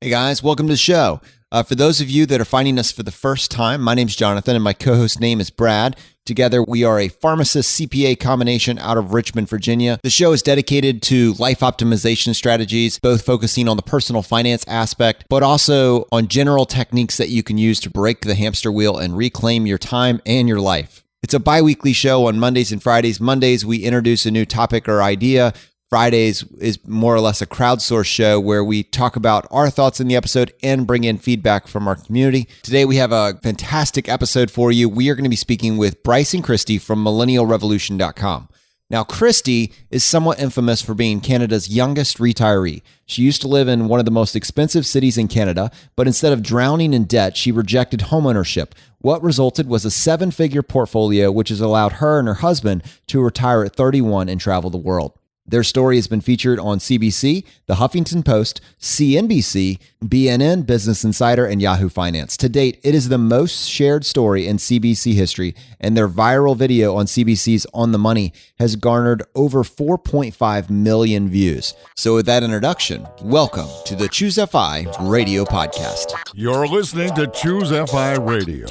Hey guys, welcome to the show. For those of you that are finding us for the first time, my name's Jonathan and my co-host name is Brad. Together, we are a pharmacist CPA combination out of Richmond, Virginia. The show is dedicated to life optimization strategies, both focusing on the personal finance aspect, but also on general techniques that you can use to break the hamster wheel and reclaim your time and your life. It's a bi-weekly show on Mondays and Fridays. Mondays, we introduce a new topic or idea. Fridays is more or less a crowdsourced show where we talk about our thoughts in the episode and bring in feedback from our community. Today, we have a fantastic episode for you. We are going to be speaking with Bryce and Christy from millennialrevolution.com. Now, Christy is somewhat infamous for being Canada's youngest retiree. She used to live in one of the most expensive cities in Canada, but instead of drowning in debt, she rejected homeownership. What resulted was a 7-figure portfolio, which has allowed her and her husband to retire at 31 and travel the world. Their story has been featured on CBC, The Huffington Post, CNBC, BNN, Business Insider, and Yahoo Finance. To date, it is the most shared story in CBC history, and their viral video on CBC's On the Money has garnered over 4.5 million views. So with that introduction, welcome to the Choose FI Radio Podcast. You're listening to Choose FI Radio.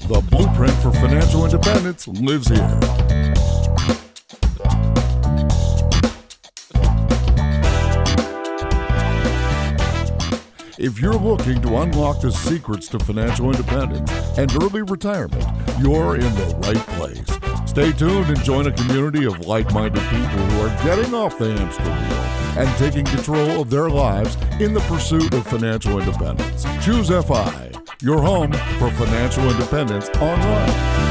The blueprint for financial independence lives here. If you're looking to unlock the secrets to financial independence and early retirement, you're in the right place. Stay tuned and join a community of like-minded people who are getting off the hamster wheel and taking control of their lives in the pursuit of financial independence. Choose FI, your home for financial independence online.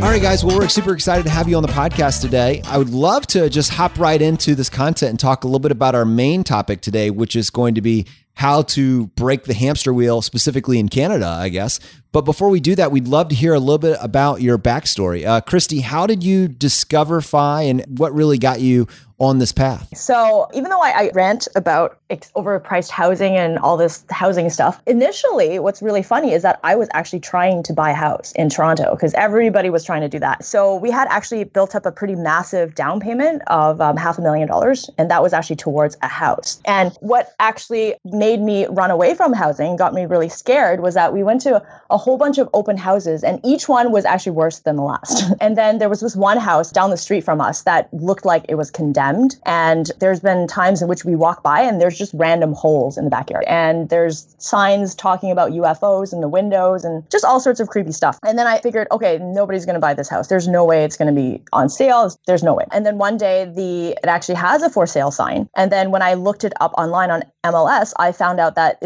All right, guys. Well, we're super excited to have you on the podcast today. I would love to just hop right into this content and talk a little bit about our main topic today, which is going to be how to break the hamster wheel, specifically in Canada, I guess. But before we do that, we'd love to hear a little bit about your backstory. Christy, how did you discover FI and what really got you on this path? So even though I rant about overpriced housing and all this housing stuff, initially what's really funny is that I was actually trying to buy a house in Toronto because everybody was trying to do that. So we had actually built up a pretty massive down payment of $500,000, and that was actually towards a house. And what actually made me run away from housing, got me really scared, was that we went to a whole bunch of open houses and each one was actually worse than the last. And then there was this one house down the street from us that looked like it was condemned. And there's been times in which we walk by and there's just random holes in the backyard. And there's signs talking about UFOs in the windows and just all sorts of creepy stuff. And then I figured, okay, nobody's going to buy this house. There's no way it's going to be on sale. There's no way. And then one day it actually has a for sale sign. And then when I looked it up online on MLS, I found out that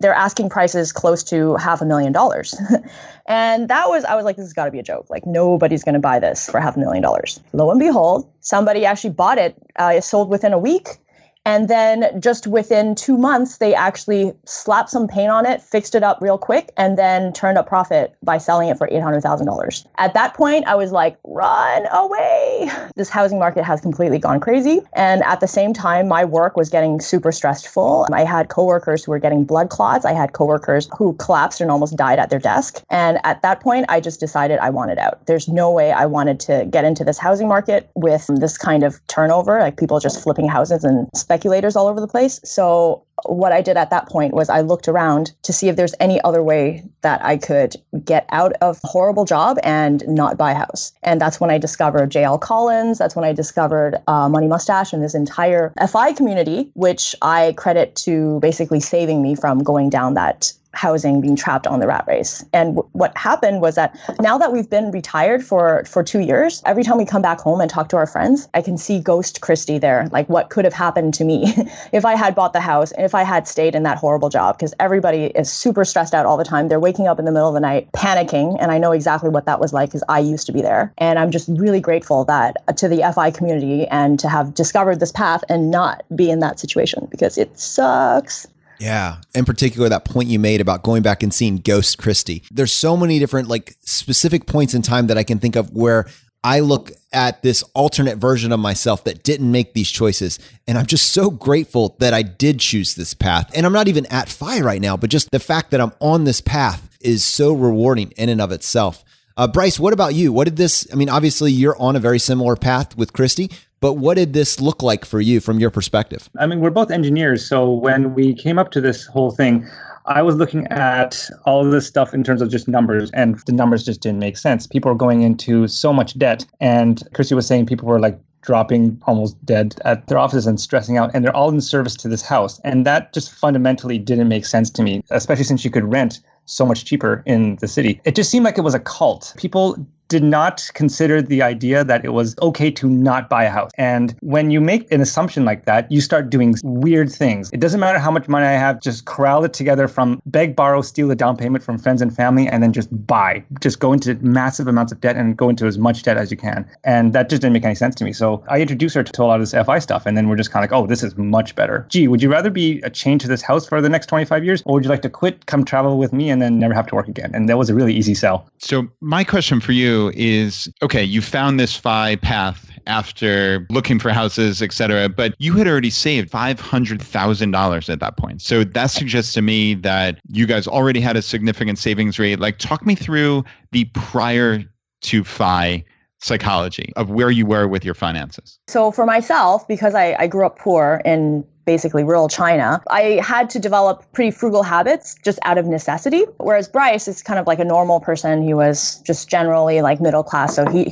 they're asking prices close to $500,000. And I was like, this has got to be a joke. Like, nobody's going to buy this for $500,000. Lo and behold, somebody actually bought it. It sold within a week. And then just within 2 months, they actually slapped some paint on it, fixed it up real quick, and then turned up profit by selling it for $800,000. At that point, I was like, run away. This housing market has completely gone crazy. And at the same time, my work was getting super stressful. I had coworkers who were getting blood clots. I had coworkers who collapsed and almost died at their desk. And at that point, I just decided I wanted out. There's no way I wanted to get into this housing market with this kind of turnover, like people just flipping houses and speculators all over the place. So what I did at that point was I looked around to see if there's any other way that I could get out of a horrible job and not buy a house. And that's when I discovered JL Collins. That's when I discovered Money Mustache and this entire FI community, which I credit to basically saving me from going down that housing, being trapped on the rat race. And what happened was that now that we've been retired for 2 years, every time we come back home and talk to our friends, I can see ghost Christy there. Like, what could have happened to me if I had bought the house and if I had stayed in that horrible job? Because everybody is super stressed out all the time. They're waking up in the middle of the night panicking. And I know exactly what that was like because I used to be there. And I'm just really grateful that to the FI community and to have discovered this path and not be in that situation because it sucks. Yeah. In particular, that point you made about going back and seeing Ghost Christy. There's so many different like specific points in time that I can think of where I look at this alternate version of myself that didn't make these choices. And I'm just so grateful that I did choose this path. And I'm not even at FI right now, but just the fact that I'm on this path is so rewarding in and of itself. Bryce, what about you? What did this, I mean, obviously you're on a very similar path with Christy, but what did this look like for you from your perspective? I mean, we're both engineers. So when we came up to this whole thing, I was looking at all of this stuff in terms of just numbers, and the numbers just didn't make sense. People were going into so much debt. And Christy was saying people were like dropping almost dead at their offices and stressing out, and they're all in service to this house. And that just fundamentally didn't make sense to me, especially since you could rent so much cheaper in the city. It just seemed like it was a cult. People did not consider the idea that it was okay to not buy a house. And when you make an assumption like that, you start doing weird things. It doesn't matter how much money I have, just corral it together from beg, borrow, steal a down payment from friends and family, and then just buy. Just go into massive amounts of debt and go into as much debt as you can. And that just didn't make any sense to me. So I introduced her to a lot of this FI stuff, and then we're just kind of like, oh, this is much better. Gee, would you rather be a chain to this house for the next 25 years? Or would you like to quit, come travel with me, and then never have to work again? And that was a really easy sell. So my question for you is, okay, you found this FI path after looking for houses, et cetera, but you had already saved $500,000 at that point. So that suggests to me that you guys already had a significant savings rate. Like, talk me through the prior to FI psychology of where you were with your finances. So for myself, because I grew up poor in basically rural China, I had to develop pretty frugal habits just out of necessity. Whereas Bryce is kind of like a normal person. He was just generally like middle class. So he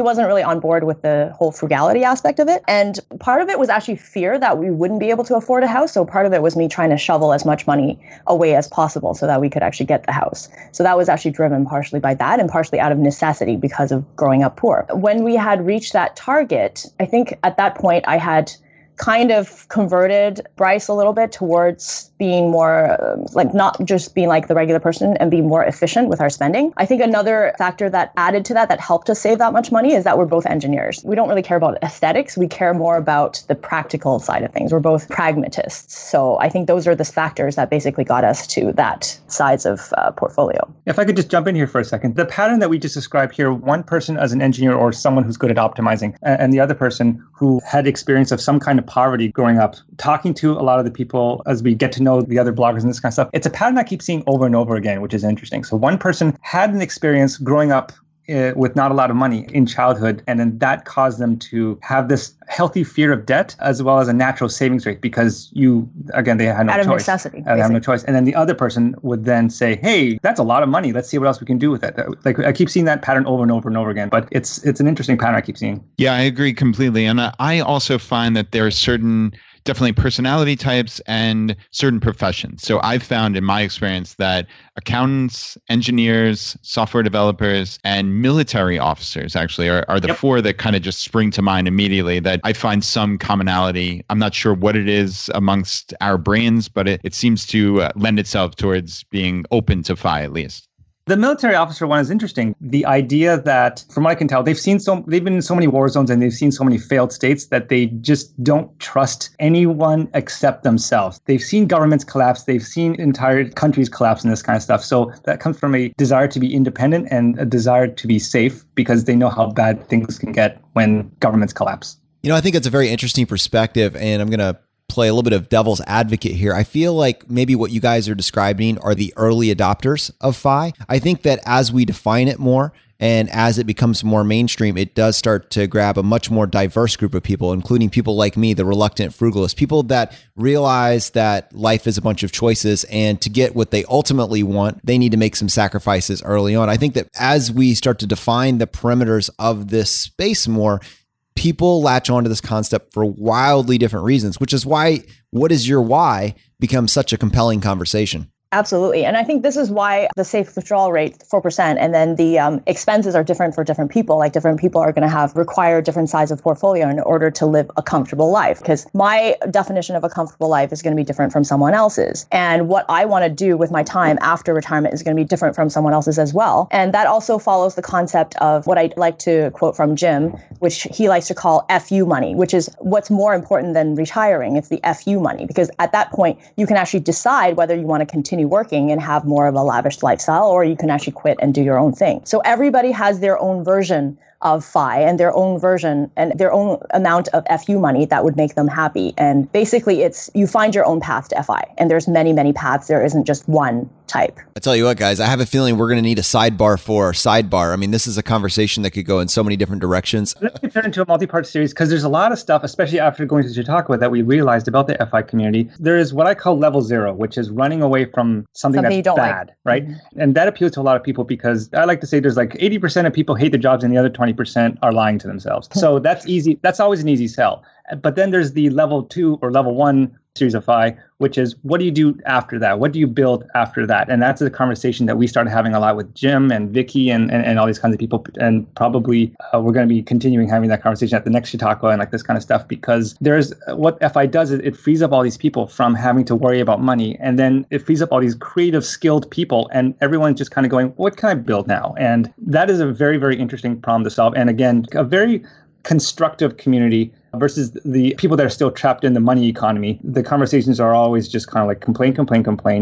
wasn't really on board with the whole frugality aspect of it. And part of it was actually fear that we wouldn't be able to afford a house. So part of it was me trying to shovel as much money away as possible so that we could actually get the house. So that was actually driven partially by that and partially out of necessity because of growing up poor. When we had reached that target, I think at that point I had kind of converted Bryce a little bit towards being more like not just being like the regular person and being more efficient with our spending. I think another factor that added to that helped us save that much money is that we're both engineers. We don't really care about aesthetics. We care more about the practical side of things. We're both pragmatists. So I think those are the factors that basically got us to that size of portfolio. If I could just jump in here for a second, the pattern that we just described here, one person as an engineer or someone who's good at optimizing, and the other person who had experience of some kind of poverty growing up, talking to a lot of the people as we get to know the other bloggers and this kind of stuff, it's a pattern I keep seeing over and over again, which is interesting. So one person had an experience growing up with not a lot of money in childhood, and then that caused them to have this healthy fear of debt as well as a natural savings rate because they had no choice. Out of necessity. They have no choice. And then the other person would then say, hey, that's a lot of money. Let's see what else we can do with it. Like I keep seeing that pattern over and over and over again, but it's an interesting pattern I keep seeing. Yeah, I agree completely. And I also find that there are certain definitely personality types and certain professions. So I've found in my experience that accountants, engineers, software developers, and military officers actually are the four that kind of just spring to mind immediately that I find some commonality. I'm not sure what it is amongst our brains, but it seems to lend itself towards being open to FI at least. The military officer one is interesting. The idea that, from what I can tell, they've been in so many war zones and they've seen so many failed states that they just don't trust anyone except themselves. They've seen governments collapse. They've seen entire countries collapse and this kind of stuff. So that comes from a desire to be independent and a desire to be safe because they know how bad things can get when governments collapse. You know, I think it's a very interesting perspective, and I'm going to play a little bit of devil's advocate here. I feel like maybe what you guys are describing are the early adopters of FI. I think that as we define it more and as it becomes more mainstream, it does start to grab a much more diverse group of people, including people like me, the reluctant frugalist, people that realize that life is a bunch of choices, and to get what they ultimately want, they need to make some sacrifices early on. I think that as we start to define the perimeters of this space more, people latch onto this concept for wildly different reasons, which is why what is your why becomes such a compelling conversation. Absolutely. And I think this is why the safe withdrawal rate, 4%, and then the expenses are different for different people. Like different people are going to require different size of portfolio in order to live a comfortable life. Because my definition of a comfortable life is going to be different from someone else's. And what I want to do with my time after retirement is going to be different from someone else's as well. And that also follows the concept of what I like to quote from Jim, which he likes to call FU money, which is what's more important than retiring. It's the FU money. Because at that point, you can actually decide whether you want to continue continue working and have more of a lavish lifestyle, or you can actually quit and do your own thing. So everybody has their own version of FI and their own version and their own amount of FU money that would make them happy. And basically it's, you find your own path to FI, and there's many, many paths. There isn't just one type. I tell you what, guys, I have a feeling we're going to need a sidebar for our sidebar. I mean, this is a conversation that could go in so many different directions. Let's turn into a multi-part series, because there's a lot of stuff, especially after going to Chautauqua, that we realized about the FI community. There is what I call level zero, which is running away from something that's you don't bad, like. right? Mm-hmm. And that appeals to a lot of people, because I like to say there's like 80% of people hate their jobs and the other 20% are lying to themselves. So that's easy. That's always an easy sell. But then there's the level 2 or level 1 series of FI, which is, what do you do after that? What do you build after that? And that's a conversation that we started having a lot with Jim and Vicky and all these kinds of people. And probably we're going to be continuing having that conversation at the next Chautauqua and like this kind of stuff, because there's what FI does is it frees up all these people from having to worry about money. And then it frees up all these creative, skilled people. And everyone's just kind of going, what can I build now? And that is a very, very interesting problem to solve. And again, a very constructive community versus the people that are still trapped in the money economy. The conversations are always just kind of like complain.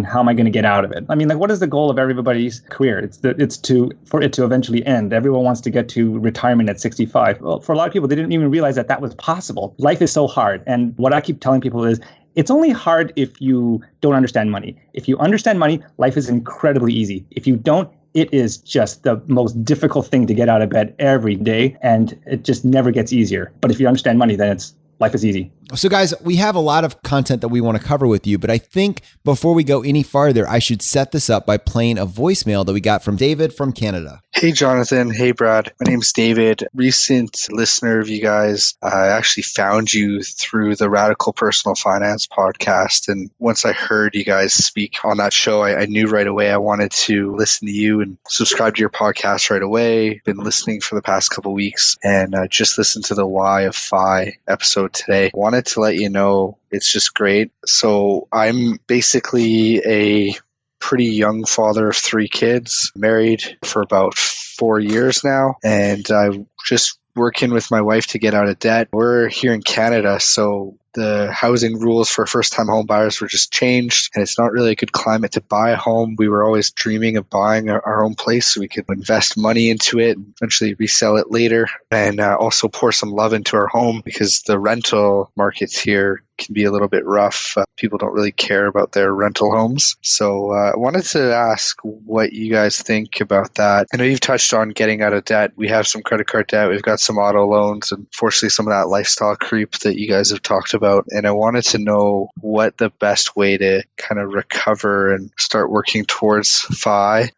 How am I going to get out of it? I mean, like, what is the goal of for it to eventually end. Everyone wants to get to retirement at 65. Well, for a lot of people, they didn't even realize that was possible. Life is so hard. And what I keep telling people is, it's only hard if you don't understand money. If you understand money, life is incredibly easy. If you don't, it is just the most difficult thing to get out of bed every day, and it just never gets easier. But if you understand money, then life is easy. So guys, we have a lot of content that we want to cover with you, but I think before we go any farther, I should set this up by playing a voicemail that we got from David from Canada. Hey, Jonathan. Hey, Brad. My name's David. Recent listener of you guys. I actually found you through the Radical Personal Finance podcast. And once I heard you guys speak on that show, I knew right away I wanted to listen to you and subscribe to your podcast right away. Been listening for the past couple of weeks and just listened to the Why of FI episode today. Wanted to let you know it's just great. So I'm basically a pretty young father of 3 kids, married for about 4 years now, and I'm just working with my wife to get out of debt. We're here in Canada, so the housing rules for first-time home buyers were just changed, and it's not really a good climate to buy a home. We were always dreaming of buying our own place so we could invest money into it and eventually resell it later, and also pour some love into our home, because the rental markets here can be a little bit rough. People don't really care about their rental homes. So I wanted to ask what you guys think about that. I know you've touched on getting out of debt. We have some credit card debt. We've got some auto loans, and unfortunately some of that lifestyle creep that you guys have talked about. And I wanted to know what the best way to kind of recover and start working towards FI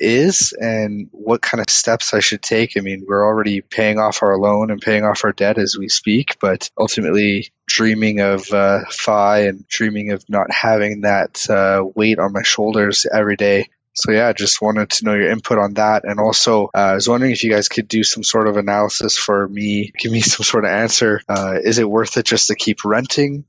is, and what kind of steps I should take. I mean, we're already paying off our loan and paying off our debt as we speak, but ultimately dreaming of FI and dreaming of not having that weight on my shoulders every day. So yeah, just wanted to know your input on that. And also, I was wondering if you guys could do some sort of analysis for me, give me some sort of answer. Is it worth it just to keep renting,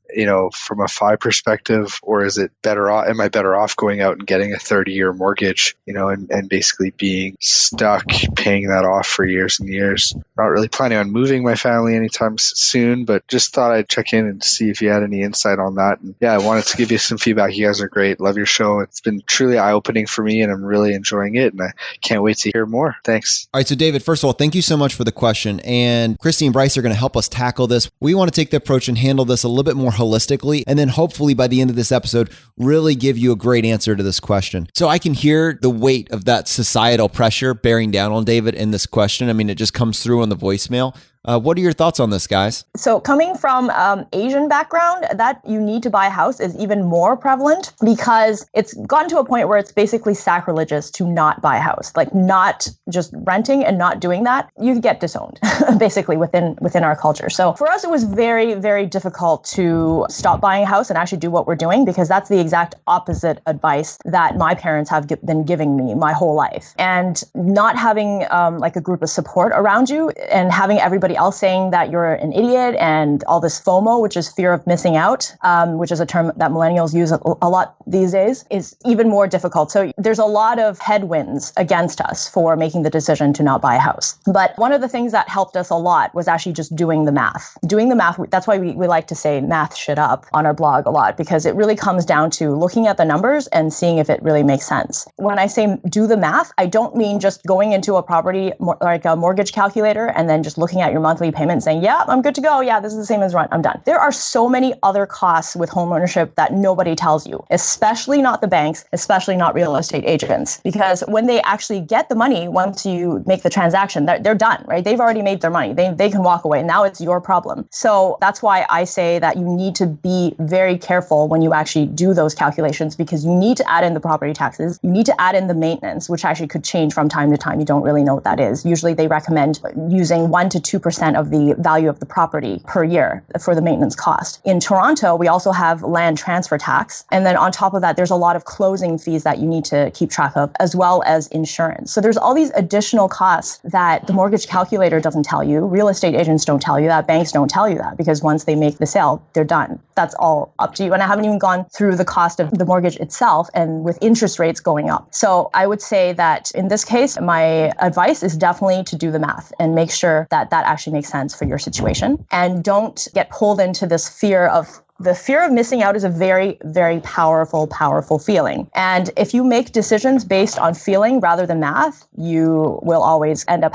from a FI perspective, or is it better off? Am I better off going out and getting a 30-year mortgage, and basically being stuck paying that off for years and years? Not really planning on moving my family anytime soon, but just thought I'd check in and see if you had any insight on that. And yeah, I wanted to give you some feedback. You guys are great. Love your show. It's been truly eye-opening for me, and I'm really enjoying it, and I can't wait to hear more. Thanks. All right, so David, first of all, thank you so much for the question. And Christy and Bryce are going to help us tackle this. We want to take the approach and handle this a little bit more holistically, and then hopefully by the end of this episode, really give you a great answer to this question. So I can hear the weight of that societal pressure bearing down on David in this question. I mean, it just comes through on the voicemail. What are your thoughts on this, guys? So coming from Asian background, that you need to buy a house is even more prevalent, because it's gotten to a point where it's basically sacrilegious to not buy a house, like not just renting and not doing that. You get disowned basically within our culture. So for us, it was very, very difficult to stop buying a house and actually do what we're doing, because that's the exact opposite advice that my parents have been giving me my whole life. And not having like a group of support around you and having everybody everybody else saying that you're an idiot and all this FOMO, which is fear of missing out, which is a term that millennials use a lot these days, is even more difficult. So there's a lot of headwinds against us for making the decision to not buy a house. But one of the things that helped us a lot was actually just doing the math. Doing the math, that's why we like to say math shit up on our blog a lot, because it really comes down to looking at the numbers and seeing if it really makes sense. When I say do the math, I don't mean just going into a property like a mortgage calculator and then just looking at your monthly payment and saying, yeah, I'm good to go. Yeah, this is the same as rent. I'm done. There are so many other costs with homeownership that nobody tells you, especially not the banks, especially not real estate agents, because when they actually get the money, once you make the transaction, they're done, right? They've already made their money. They can walk away. Now it's your problem. So that's why I say that you need to be very careful when you actually do those calculations, because you need to add in the property taxes. You need to add in the maintenance, which actually could change from time to time. You don't really know what that is. Usually they recommend using 1 to 2% of the value of the property per year for the maintenance cost. In Toronto, we also have land transfer tax. And then on top of that, there's a lot of closing fees that you need to keep track of, as well as insurance. So there's all these additional costs that the mortgage calculator doesn't tell you. Real estate agents don't tell you that. Banks don't tell you that, because once they make the sale, they're done. That's all up to you. And I haven't even gone through the cost of the mortgage itself, and with interest rates going up. So I would say that in this case, my advice is definitely to do the math and make sure that that actually makes sense for your situation. And don't get pulled into this fear of the fear of missing out is a very, very powerful feeling. And if you make decisions based on feeling rather than math, you will always end up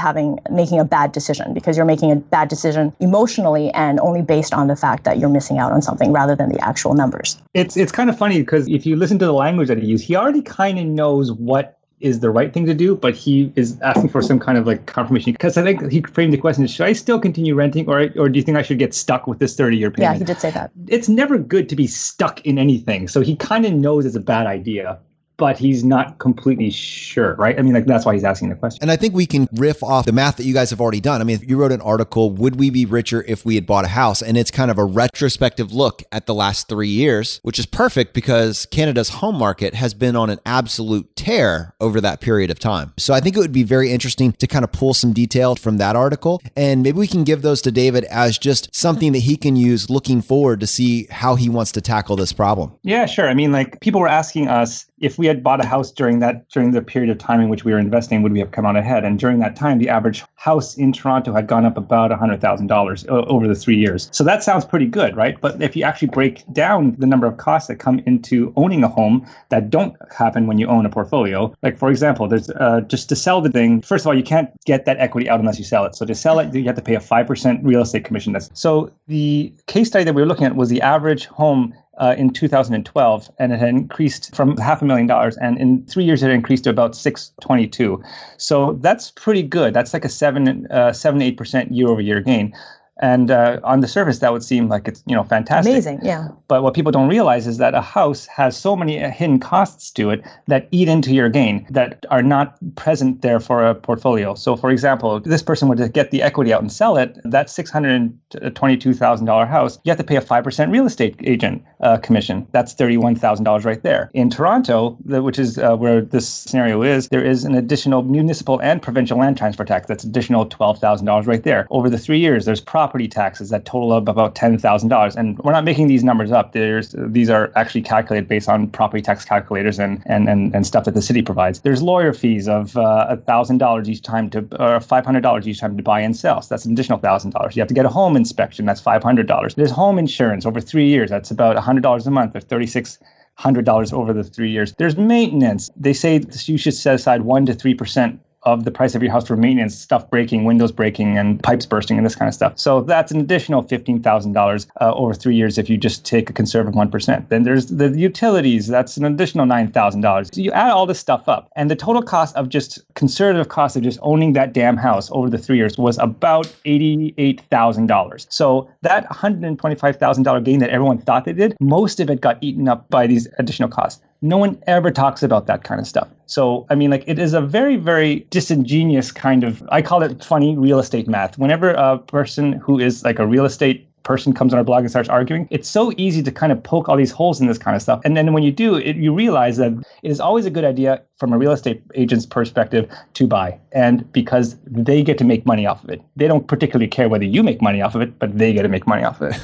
making a bad decision, because you're making a bad decision emotionally and only based on the fact that you're missing out on something rather than the actual numbers. It's kind of funny, because if you listen to the language that he used, he already kind of knows what is the right thing to do, but he is asking for some kind of like confirmation, because I think he framed the question as, should I still continue renting, or do you think I should get stuck with this 30-year payment? Yeah, he did say that. It's never good to be stuck in anything. So he kind of knows it's a bad idea, but he's not completely sure, right? I mean, like, that's why he's asking the question. And I think we can riff off the math that you guys have already done. I mean, you wrote an article, Would We Be Richer If We Had Bought a House? And it's kind of a retrospective look at the last 3 years, which is perfect because Canada's home market has been on an absolute tear over that period of time. So I think it would be very interesting to kind of pull some detail from that article. And maybe we can give those to David as just something that he can use looking forward to see how he wants to tackle this problem. Yeah, sure. I mean, like, people were asking us, if we had bought a house during the period of time in which we were investing, would we have come out ahead? And during that time, the average house in Toronto had gone up about $100,000 over the 3 years. So that sounds pretty good, right? But if you actually break down the number of costs that come into owning a home that don't happen when you own a portfolio, like, for example, there's just to sell the thing. First of all, you can't get that equity out unless you sell it. So to sell it, you have to pay a 5% real estate commission. So the case study that we were looking at was the average home in 2012, and it had increased from $500,000, and in 3 years it had increased to about 622. So that's pretty good. That's like a 8% year-over-year gain. And on the surface, that would seem like it's fantastic. Amazing, yeah. But what people don't realize is that a house has so many hidden costs to it that eat into your gain that are not present there for a portfolio. So, for example, this person were to get the equity out and sell it, that $622,000 house, you have to pay a 5% real estate agent commission. That's $31,000 right there. In Toronto, which is where this scenario is, there is an additional municipal and provincial land transfer tax. That's additional $12,000 right there. Over the 3 years, there's property taxes that total up about $10,000. And we're not making these numbers up. These are actually calculated based on property tax calculators and stuff that the city provides. There's lawyer fees of $1,000 each time or $500 each time to buy and sell. So that's an additional $1,000. You have to get a home inspection. That's $500. There's home insurance over 3 years. That's about $100 a month or $3,600 over the 3 years. There's maintenance. They say you should set aside 1 to 3% of the price of your house for maintenance, stuff breaking, windows breaking, and pipes bursting, and this kind of stuff. So that's an additional $15,000 over 3 years if you just take a conservative 1%. Then there's the utilities. That's an additional $9,000. So you add all this stuff up, and the total cost of just conservative cost of just owning that damn house over the 3 years was about $88,000. So that $125,000 gain that everyone thought they did, most of it got eaten up by these additional costs. No one ever talks about that kind of stuff. So, I mean, like, it is a very, very disingenuous kind of, I call it funny real estate math. Whenever a person who is like a real estate person comes on our blog and starts arguing. It's so easy to kind of poke all these holes in this kind of stuff. And then when you do, you realize that it is always a good idea from a real estate agent's perspective to buy. And because they get to make money off of it. They don't particularly care whether you make money off of it, but they get to make money off of it.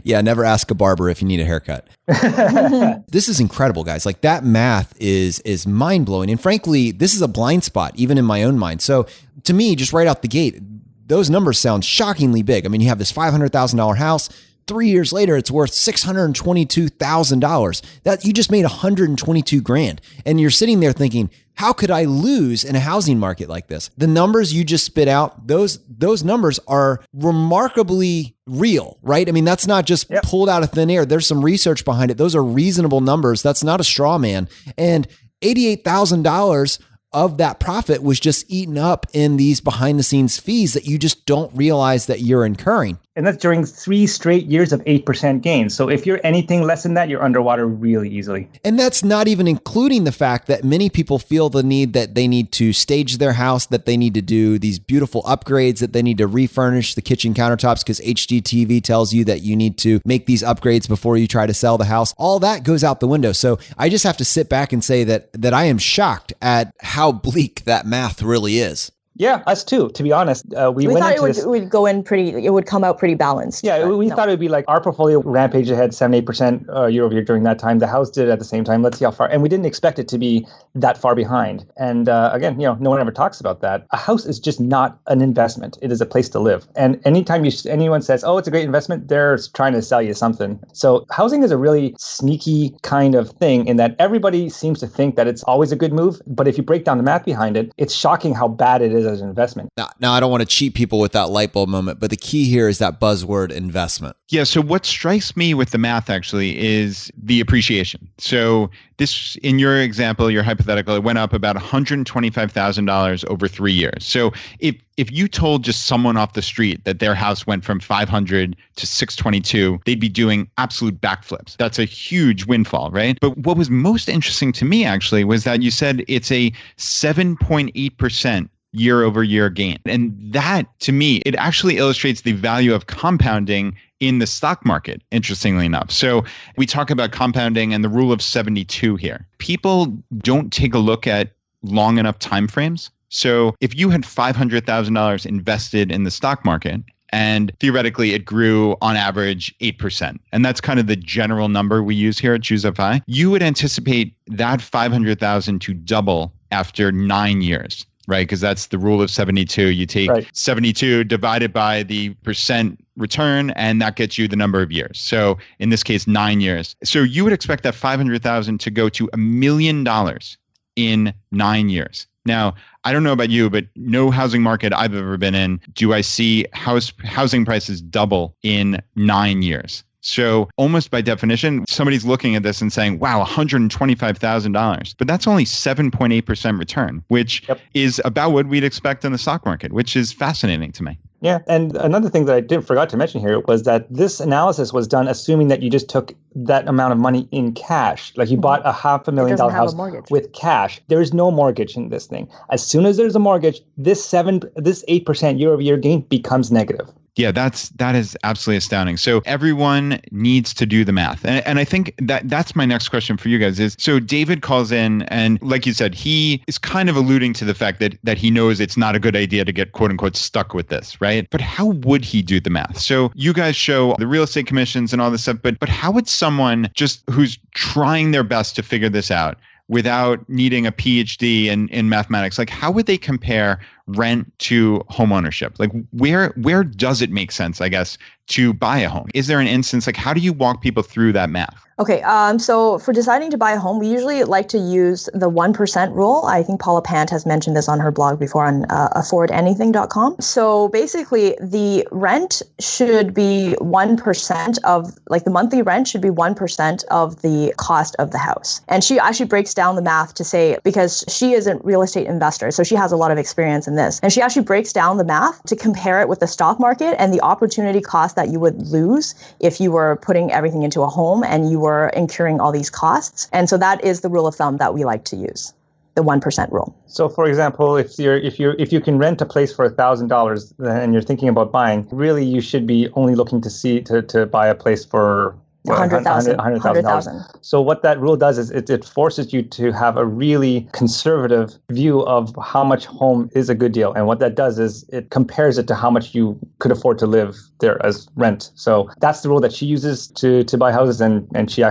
Yeah, never ask a barber if you need a haircut. This is incredible, guys. Like that math is mind-blowing. And frankly, this is a blind spot, even in my own mind. So to me, just right out the gate, those numbers sound shockingly big. I mean, you have this $500,000 house. 3 years later, it's worth $622,000. That you just made $122,000. And you're sitting there thinking, how could I lose in a housing market like this? The numbers you just spit out, those numbers are remarkably real, right? I mean, that's not just pulled out of thin air. There's some research behind it. Those are reasonable numbers. That's not a straw man. And $88,000 of that profit was just eaten up in these behind the scenes fees that you just don't realize that you're incurring. And that's during 3 straight years of 8% gains. So if you're anything less than that, you're underwater really easily. And that's not even including the fact that many people feel the need that they need to stage their house, that they need to do these beautiful upgrades, that they need to refurnish the kitchen countertops because HGTV tells you that you need to make these upgrades before you try to sell the house. All that goes out the window. So I just have to sit back and say that I am shocked at how bleak that math really is. Yeah, us too. To be honest, we went thought into this. It would go in it would come out pretty balanced. Yeah, we thought it would be like our portfolio rampaged ahead 7-8% year over year during that time. The house did at the same time. Let's see how far. And we didn't expect it to be that far behind. And again, no one ever talks about that. A house is just not an investment. It is a place to live. And anytime anyone says, "Oh, it's a great investment," they're trying to sell you something. So housing is a really sneaky kind of thing in that everybody seems to think that it's always a good move. But if you break down the math behind it, it's shocking how bad it is as an investment. Now, I don't want to cheat people with that light bulb moment, but the key here is that buzzword investment. Yeah. So what strikes me with the math actually is the appreciation. So this, in your example, your hypothetical, it went up about $125,000 over 3 years. So if you told just someone off the street that their house went from 500 to 622, they'd be doing absolute backflips. That's a huge windfall, right? But what was most interesting to me actually was that you said it's a 7.8% year over year gain. And that, to me, it actually illustrates the value of compounding in the stock market, interestingly enough. So we talk about compounding and the rule of 72 here. People don't take a look at long enough timeframes. So if you had $500,000 invested in the stock market, and theoretically, it grew on average 8%. And that's kind of the general number we use here at ChooseFI. You would anticipate that $500,000 to double after 9 years. Right, because that's the rule of 72. You take 72 divided by the percent return, and that gets you the number of years. So in this case, 9 years. So you would expect that $500,000 to go to $1 million in 9 years. Now, I don't know about you, but no housing market I've ever been in do I see housing prices double in 9 years. So almost by definition, somebody's looking at this and saying, wow, $125,000. But that's only 7.8% return, which is about what we'd expect in the stock market, which is fascinating to me. Yeah. And another thing that I forgot to mention here was that this analysis was done assuming that you just took that amount of money in cash. Like you bought a $500,000 house with cash. There is no mortgage in this thing. As soon as there's a mortgage, this 8% year over year gain becomes negative. Yeah, that is absolutely astounding. So everyone needs to do the math. And I think that's my next question for you guys is, so David calls in and like you said, he is kind of alluding to the fact that he knows it's not a good idea to get quote unquote stuck with this, right? But how would he do the math? So you guys show the real estate commissions and all this stuff, but how would someone just who's trying their best to figure this out without needing a PhD in mathematics, like how would they compare rent to homeownership? Like where does it make sense, I guess, to buy a home? Is there an instance, like how do you walk people through that math? Okay, so for deciding to buy a home, we usually like to use the 1% rule. I think Paula Pant has mentioned this on her blog before on affordanything.com. So basically, the rent should be 1% of, like the monthly rent should be 1% of the cost of the house. And she actually breaks down the math to say, because she is a real estate investor, so she has a lot of experience in this. And she actually breaks down the math to compare it with the stock market and the opportunity cost that you would lose if you were putting everything into a home and you were incurring all these costs. And so that is the rule of thumb that we like to use. the 1% rule. So, for example, if you can rent a place for $1,000 and you're thinking about buying, really you should be only looking to buy a place for $100,000. So what that rule does is it forces you to have a really conservative view of how much home is a good deal. And what that does is it compares it to how much you could afford to live there as rent. So that's the rule that she uses to buy houses, and she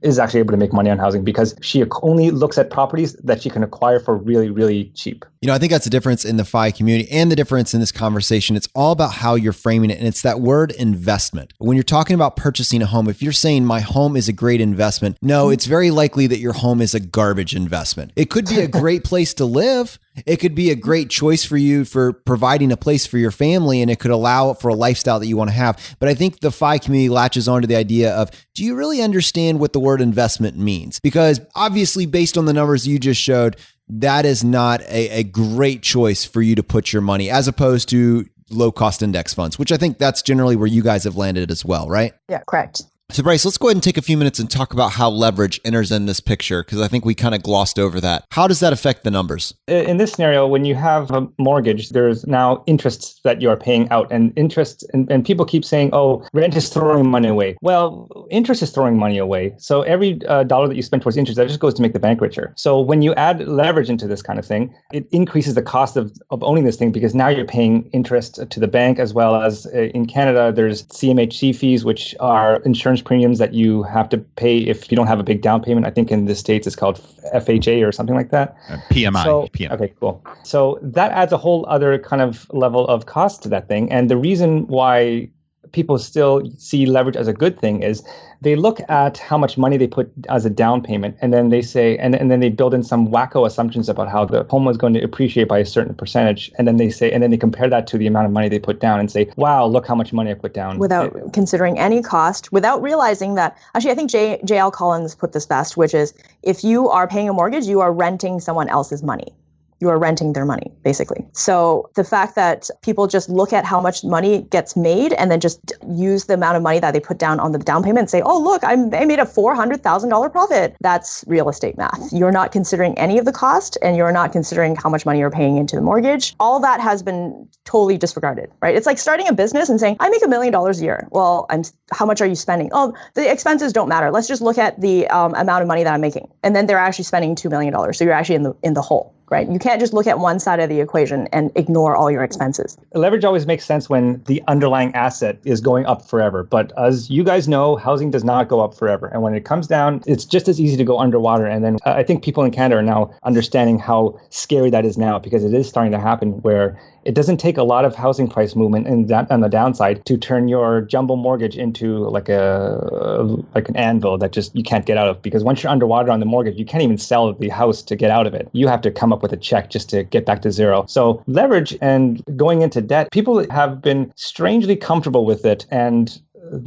is actually able to make money on housing because she only looks at properties that she can acquire for really, really cheap. I think that's the difference in the FI community and the difference in this conversation. It's all about how you're framing it. And it's that word investment. When you're talking about purchasing a home, if you're saying my home is a great investment, no, it's very likely that your home is a garbage investment. It could be a great place to live. It could be a great choice for you for providing a place for your family, and it could allow for a lifestyle that you want to have. But I think the FI community latches onto the idea of, do you really understand what the word investment means? Because obviously, based on the numbers you just showed, that is not a great choice for you to put your money as opposed to low cost index funds, which I think that's generally where you guys have landed as well, right? Yeah, correct. So Bryce, let's go ahead and take a few minutes and talk about how leverage enters in this picture, because I think we kind of glossed over that. How does that affect the numbers? In this scenario, when you have a mortgage, there's now interests that you are paying out, and interest, and people keep saying, oh, rent is throwing money away. Well, interest is throwing money away. So every dollar that you spend towards interest, that just goes to make the bank richer. So when you add leverage into this kind of thing, it increases the cost of owning this thing, because now you're paying interest to the bank, as well as in Canada, there's CMHC fees, which are insurance premiums that you have to pay if you don't have a big down payment. I think in the States it's called FHA or something like that. PMI. Okay, cool. So that adds a whole other kind of level of cost to that thing. And the reason why people still see leverage as a good thing is they look at how much money they put as a down payment, and then they say, and then they build in some wacko assumptions about how the home was going to appreciate by a certain percentage, and then they say, and then they compare that to the amount of money they put down and say, wow, look how much money I put down. Without considering any cost, without realizing that, actually, I think J.L. Collins put this best, which is, if you are paying a mortgage, you are renting someone else's money. You are renting their money, basically. So the fact that people just look at how much money gets made and then just use the amount of money that they put down on the down payment and say, oh, look, I made a $400,000 profit. That's real estate math. You're not considering any of the cost, and you're not considering how much money you're paying into the mortgage. All that has been totally disregarded, right? It's like starting a business and saying, I make $1 million a year. Well, how much are you spending? Oh, the expenses don't matter. Let's just look at the amount of money that I'm making. And then they're actually spending $2 million. So you're actually in the hole. Right? You can't just look at one side of the equation and ignore all your expenses. Leverage always makes sense when the underlying asset is going up forever. But as you guys know, housing does not go up forever. And when it comes down, it's just as easy to go underwater. And then I think people in Canada are now understanding how scary that is now, because it is starting to happen where it doesn't take a lot of housing price movement on the downside to turn your jumbo mortgage into like an anvil that just you can't get out of. Because once you're underwater on the mortgage, you can't even sell the house to get out of it. You have to come up with a check just to get back to zero. So leverage and going into debt, people have been strangely comfortable with it. And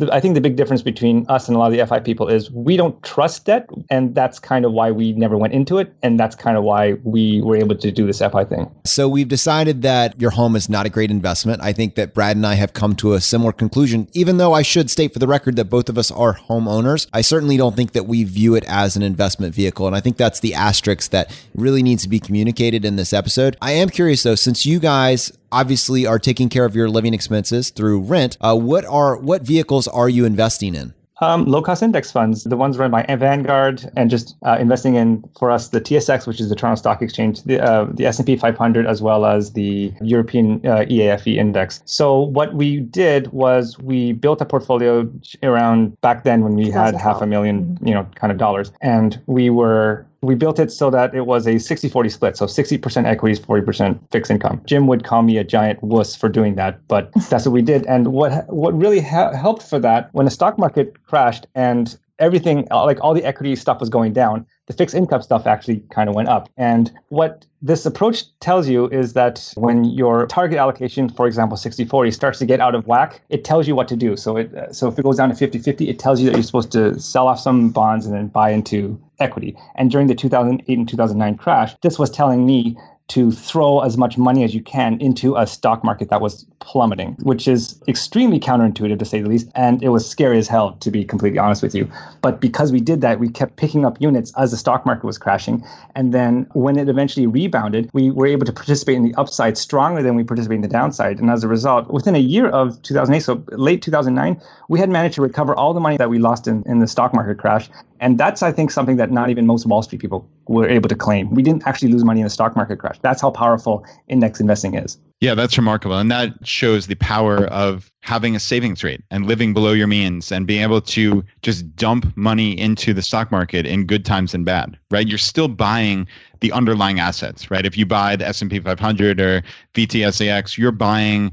I think the big difference between us and a lot of the FI people is we don't trust debt, and that's kind of why we never went into it, and that's kind of why we were able to do this FI thing. So we've decided that your home is not a great investment. I think that Brad and I have come to a similar conclusion, even though I should state for the record that both of us are homeowners. I certainly don't think that we view it as an investment vehicle, and I think that's the asterisk that really needs to be communicated in this episode. I am curious though, since you guys obviously are taking care of your living expenses through rent, what vehicles are you investing in? Low-cost index funds, the ones run by Vanguard, and just investing in, for us, the TSX, which is the Toronto Stock Exchange, the S&P 500, as well as the European EAFE index. So what we did was we built a portfolio around back then when we had $500,000, kind of dollars, and we built it so that it was a 60-40 split, so 60% equities, 40% fixed income. Jim would call me a giant wuss for doing that, but that's what we did. And what really helped for that, when the stock market crashed and everything, like all the equity stuff was going down, the fixed income stuff actually kind of went up. And what this approach tells you is that when your target allocation, for example, 60-40, starts to get out of whack, it tells you what to do. So if it goes down to 50-50, it tells you that you're supposed to sell off some bonds and then buy into equity. And during the 2008 and 2009 crash, this was telling me to throw as much money as you can into a stock market that was plummeting, which is extremely counterintuitive to say the least. And it was scary as hell, to be completely honest with you. But because we did that, we kept picking up units as the stock market was crashing. And then when it eventually rebounded, we were able to participate in the upside stronger than we participated in the downside. And as a result, within a year of 2008, so late 2009, we had managed to recover all the money that we lost in the stock market crash. And that's, I think, something that not even most Wall Street people were able to claim. We didn't actually lose money in the stock market crash. That's how powerful index investing is. Yeah, that's remarkable. And that shows the power of having a savings rate and living below your means and being able to just dump money into the stock market in good times and bad, right? You're still buying the underlying assets, right? If you buy the S&P 500 or VTSAX, you're buying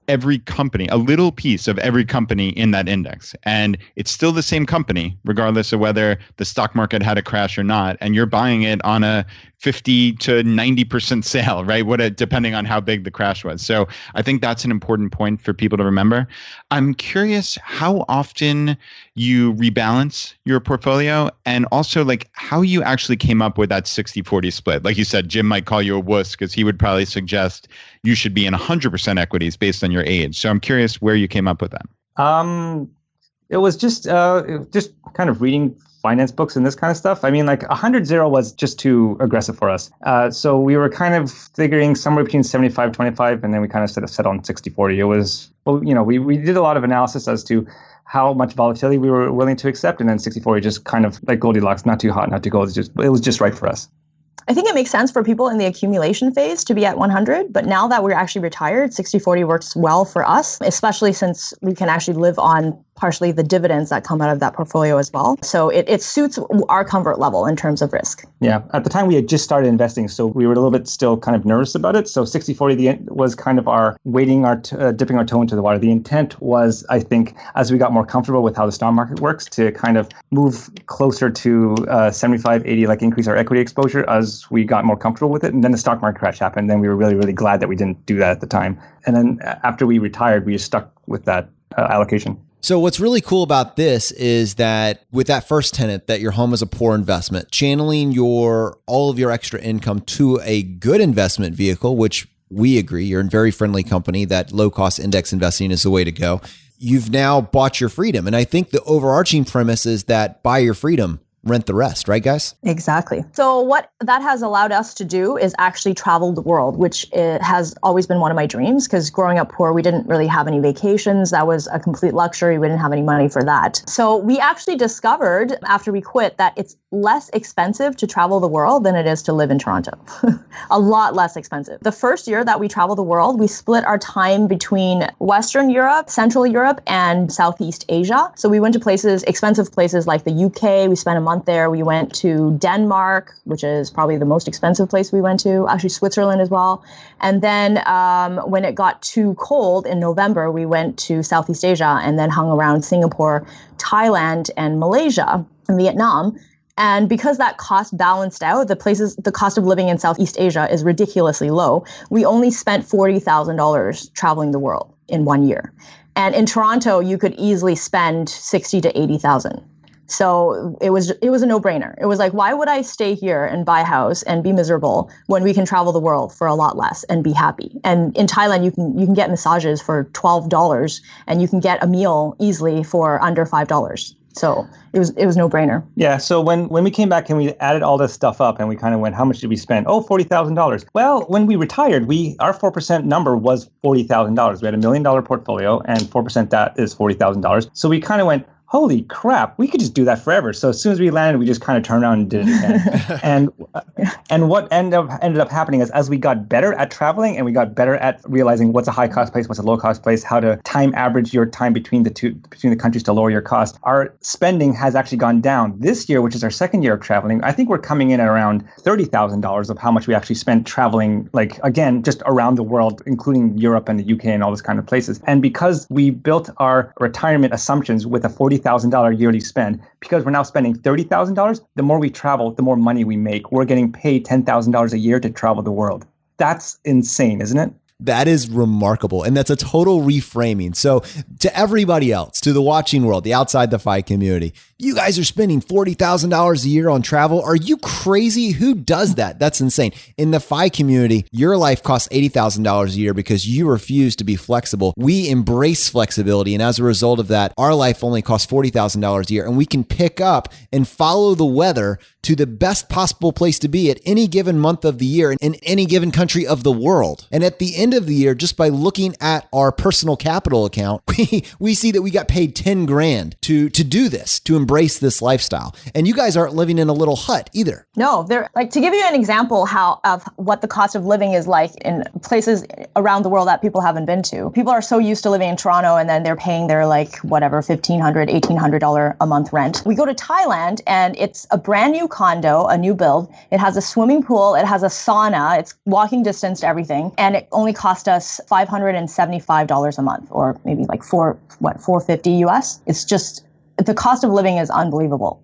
every company, a little piece of every company in that index. And it's still the same company, regardless of whether the stock market had a crash or not. And you're buying it on a 50 to 90% sale, right? Depending on how big the crash was. So I think that's an important point for people to remember. I'm curious how often you rebalance your portfolio and also like how you actually came up with that 60-40 split. Like you said, Jim might call you a wuss because he would probably suggest you should be in 100% equities based on your age. So I'm curious where you came up with that. It was just kind of reading finance books and this kind of stuff. I mean, like 100-0 was just too aggressive for us. So we were kind of figuring somewhere between 75-25, and then we kind of set on 60-40. It was, well, we did a lot of analysis as to how much volatility we were willing to accept, and then 60-40 just kind of like Goldilocks, not too hot, not too cold. It was just right for us. I think it makes sense for people in the accumulation phase to be at 100, but now that we're actually retired, 60-40 works well for us, especially since we can actually live on partially the dividends that come out of that portfolio as well. So it suits our comfort level in terms of risk. Yeah. At the time, we had just started investing, so we were a little bit still kind of nervous about it. So 60-40 was kind of our dipping our toe into the water. The intent was, I think, as we got more comfortable with how the stock market works, to kind of move closer to 75-80, like increase our equity exposure as we got more comfortable with it. And then the stock market crash happened. Then we were really, really glad that we didn't do that at the time. And then after we retired, we just stuck with that allocation. So what's really cool about this is that with that first tenet, that your home is a poor investment, channeling all of your extra income to a good investment vehicle, which we agree, you're in very friendly company, that low-cost index investing is the way to go. You've now bought your freedom. And I think the overarching premise is that buy your freedom, rent the rest, right, guys? Exactly. So what that has allowed us to do is actually travel the world, which has always been one of my dreams, because growing up poor, we didn't really have any vacations. That was a complete luxury. We didn't have any money for that. So we actually discovered after we quit that it's less expensive to travel the world than it is to live in Toronto. A lot less expensive. The first year that we traveled the world, we split our time between Western Europe, Central Europe, and Southeast Asia. So we went to expensive places like the UK. We spent a month there. We went to Denmark, which is probably the most expensive place we went to, actually Switzerland as well. And then when it got too cold in November, we went to Southeast Asia and then hung around Singapore, Thailand, and Malaysia and Vietnam. And because that cost balanced out, the cost of living in Southeast Asia is ridiculously low. We only spent $40,000 traveling the world in 1 year. And in Toronto, you could easily spend $60,000 to $80,000. So it was a no-brainer. It was like, why would I stay here and buy a house and be miserable when we can travel the world for a lot less and be happy? And in Thailand, you can get massages for $12 and you can get a meal easily for under $5. So it was no-brainer. Yeah. So when we came back and we added all this stuff up and we kind of went, how much did we spend? Oh, $40,000. Well, when we retired, our 4% number was $40,000. We had $1 million portfolio and 4% that is $40,000. So we kind of went, holy crap, we could just do that forever. So as soon as we landed, we just kind of turned around and did it again. and what ended up happening is, as we got better at traveling and we got better at realizing what's a high cost place, what's a low cost place, how to time average your time between the countries to lower your cost, our spending has actually gone down. This year, which is our second year of traveling, I think we're coming in at around $30,000 of how much we actually spent traveling, like, again, just around the world, including Europe and the UK and all those kind of places. And because we built our retirement assumptions with a $40,000 yearly spend, because we're now spending $30,000, the more we travel, the more money we make. We're getting paid $10,000 a year to travel the world. That's insane, isn't it? That is remarkable. And that's a total reframing. So to everybody else, to the watching world, the outside the FI community, You guys are spending $40,000 a year on travel. Are you crazy? Who does that? That's insane. In the FI community, your life costs $80,000 a year because you refuse to be flexible. We embrace flexibility. And as a result of that, our life only costs $40,000 a year. And we can pick up and follow the weather to the best possible place to be at any given month of the year in any given country of the world. And at the end of the year, just by looking at our personal capital account, we see that we got paid 10 grand to do this, to embrace this lifestyle. And you guys aren't living in a little hut either. No, they're like, to give you an example of what the cost of living is like in places around the world that people haven't been to. People are so used to living in Toronto and then they're paying their like whatever, $1,500, $1,800 a month rent. We go to Thailand and it's a brand new condo, a new build. It has a swimming pool. It has a sauna. It's walking distance to everything. And it only cost us $575 a month, or maybe like $450 US. It's just, the cost of living is unbelievable.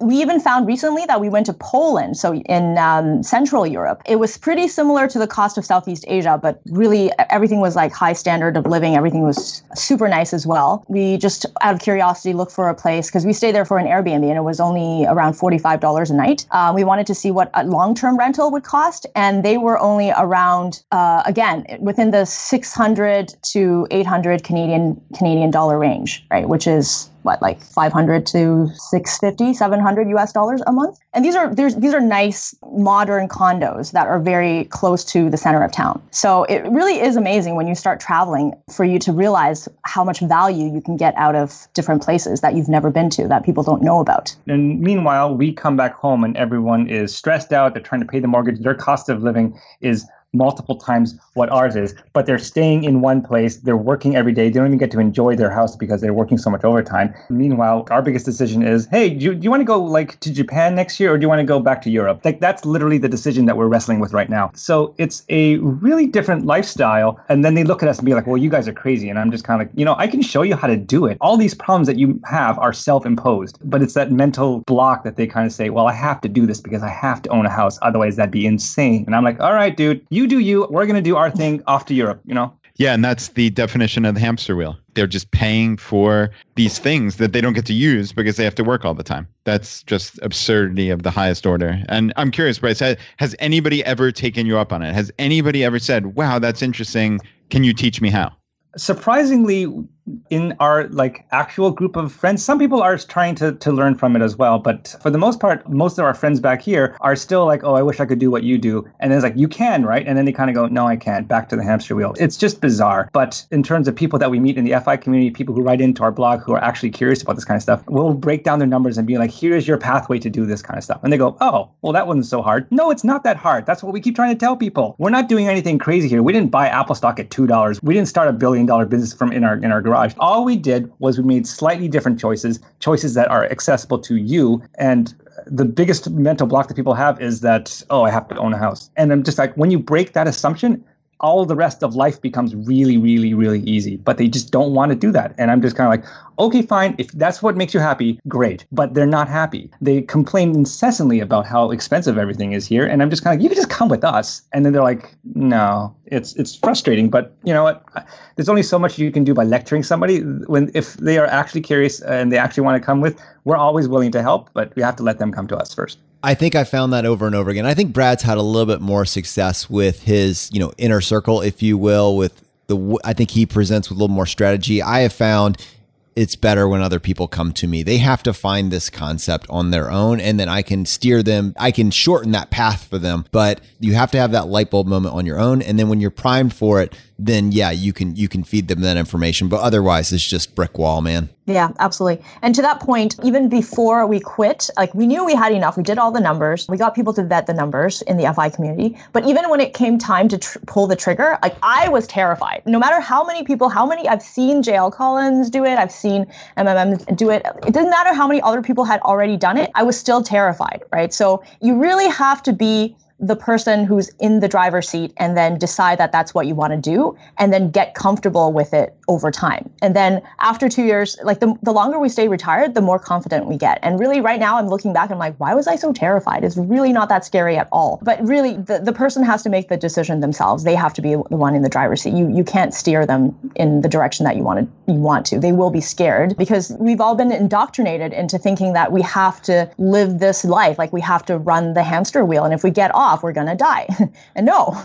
We even found recently that we went to Poland, so in Central Europe. It was pretty similar to the cost of Southeast Asia, but really everything was like high standard of living. Everything was super nice as well. We just, out of curiosity, looked for a place because we stayed there for an Airbnb and it was only around $45 a night. We wanted to see what a long-term rental would cost, and they were only around, again, within the 600 to 800 Canadian dollar range, right? Which is like 500 to 650, 700 US dollars a month. And these are nice modern condos that are very close to the center of town. So it really is amazing when you start traveling for you to realize how much value you can get out of different places that you've never been to, that people don't know about. And meanwhile, we come back home and everyone is stressed out. They're trying to pay the mortgage. Their cost of living is multiple times what ours is, but they're staying in one place. They're working every day. They don't even get to enjoy their house because they're working so much overtime. Meanwhile, our biggest decision is, hey, do you want to go like to Japan next year, or do you want to go back to Europe? Like, that's literally the decision that we're wrestling with right now. So it's a really different lifestyle. And then they look at us and be like, well, you guys are crazy. And I'm just kind of like, I can show you how to do it. All these problems that you have are self-imposed, but it's that mental block that they kind of say, well, I have to do this because I have to own a house. Otherwise, that'd be insane. And I'm like, all right, dude, you do you. We're going to do our thing off to Europe, Yeah, and that's the definition of the hamster wheel. They're just paying for these things that they don't get to use because they have to work all the time. That's just absurdity of the highest order. And I'm curious, Bryce, has anybody ever taken you up on it? Has anybody ever said, wow, that's interesting. Can you teach me how? Surprisingly, in our actual group of friends, some people are trying to learn from it as well. But for the most part, most of our friends back here are still like, oh, I wish I could do what you do. And then it's like, you can, right? And then they kind of go, no, I can't. Back to the hamster wheel. It's just bizarre. But in terms of people that we meet in the FI community, people who write into our blog who are actually curious about this kind of stuff, we'll break down their numbers and be like, here's your pathway to do this kind of stuff. And they go, oh, well, that wasn't so hard. No, it's not that hard. That's what we keep trying to tell people. We're not doing anything crazy here. We didn't buy Apple stock at $2. We didn't start $1 billion business from in our garage. All we did was we made slightly different choices that are accessible to you. And the biggest mental block that people have is that, oh, I have to own a house. And I'm just like, when you break that assumption, all the rest of life becomes really, really, really easy. But they just don't want to do that. And I'm just kind of like, okay, fine. If that's what makes you happy, great. But they're not happy. They complain incessantly about how expensive everything is here. And I'm just kind of like, you can just come with us. And then they're like, no, it's frustrating. But you know what? There's only so much you can do by lecturing somebody. If they are actually curious and they actually want to come with, we're always willing to help, but we have to let them come to us first. I think I found that over and over again. I think Brad's had a little bit more success with his, inner circle, if you will, I think he presents with a little more strategy. I have found it's better when other people come to me. They have to find this concept on their own, and then I can steer them. I can shorten that path for them, but you have to have that light bulb moment on your own. And then when you're primed for it, then yeah, you can feed them that information. But otherwise, it's just brick wall, man. Yeah, absolutely. And to that point, even before we quit, we knew we had enough. We did all the numbers. We got people to vet the numbers in the FI community. But even when it came time to pull the trigger, I was terrified. No matter how many people, I've seen JL Collins do it. I've seen MMM do it. It didn't matter how many other people had already done it. I was still terrified, right? So you really have to be the person who's in the driver's seat and then decide that that's what you want to do and then get comfortable with it over time. And then after 2 years, like the longer we stay retired, the more confident we get. And really right now I'm looking back and I'm like, why was I so terrified? It's really not that scary at all. But really the person has to make the decision themselves. They have to be the one in the driver's seat. You can't steer them in the direction that you want to. They will be scared because we've all been indoctrinated into thinking that we have to live this life, like we have to run the hamster wheel. And if we get off, we're going to die. And no,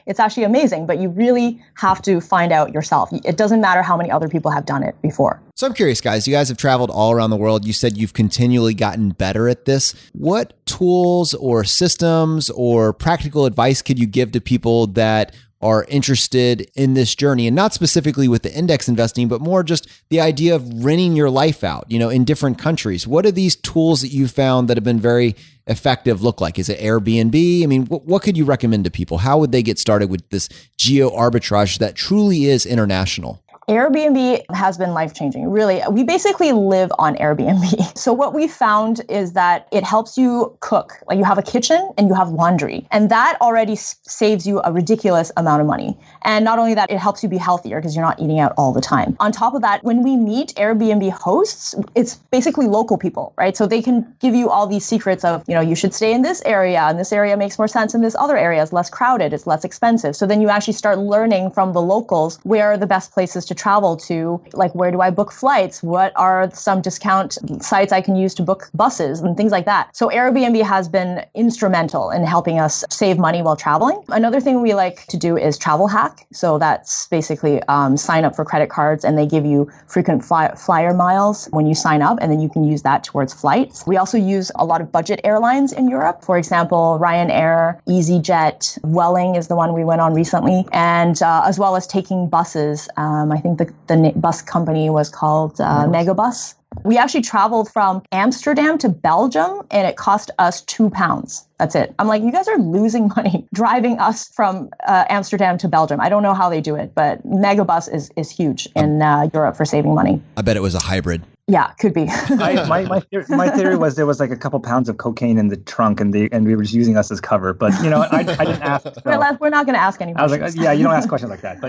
it's actually amazing, but you really have to find out yourself. It doesn't matter how many other people have done it before. So I'm curious, guys, you guys have traveled all around the world. You said you've continually gotten better at this. What tools or systems or practical advice could you give to people that are interested in this journey, and not specifically with the index investing, but more just the idea of renting your life out, in different countries? What are these tools that you found that have been very effective look like? Is it Airbnb? I mean, what could you recommend to people? How would they get started with this Geoarbitrage that truly is international? Airbnb has been life-changing. Really, we basically live on Airbnb. So what we found is that it helps you cook. Like you have a kitchen and you have laundry. And that already saves you a ridiculous amount of money. And not only that, it helps you be healthier because you're not eating out all the time. On top of that, when we meet Airbnb hosts, it's basically local people, right? So they can give you all these secrets of, you should stay in this area, and this area makes more sense, and this other area is less crowded, it's less expensive. So then you actually start learning from the locals where are the best places to travel to, like where do I book flights? What are some discount sites I can use to book buses and things like that? So Airbnb has been instrumental in helping us save money while traveling. Another thing we like to do is travel hack. So that's basically sign up for credit cards and they give you frequent flyer miles when you sign up, and then you can use that towards flights. We also use a lot of budget airlines in Europe. For example, Ryanair, EasyJet, Welling is the one we went on recently, and as well as taking buses. I think the bus company was called Megabus. We actually traveled from Amsterdam to Belgium and it cost us £2. That's it. I'm like, you guys are losing money driving us from Amsterdam to Belgium. I don't know how they do it, but Megabus is huge in Europe for saving money. I bet it was a hybrid. Yeah, could be. My theory was there was like a couple pounds of cocaine in the trunk, and we were just using us as cover. But I didn't ask. So. We're not going to ask any questions. I was like, yeah, you don't ask questions like that.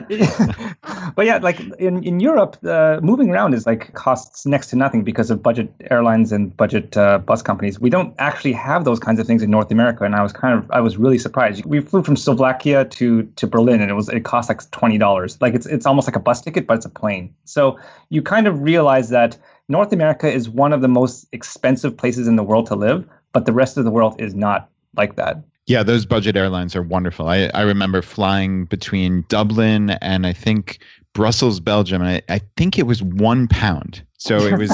But yeah, like in Europe, moving around is like costs next to nothing because of budget airlines and budget bus companies. We don't actually have those kinds of things in North America, and I was really surprised. We flew from Slovakia to Berlin, and it cost like $20. Like it's almost like a bus ticket, but it's a plane. So you kind of realize that North America is one of the most expensive places in the world to live, but the rest of the world is not like that. Yeah, those budget airlines are wonderful. I remember flying between Dublin and I think Brussels, Belgium, and I think it was £1. So it was,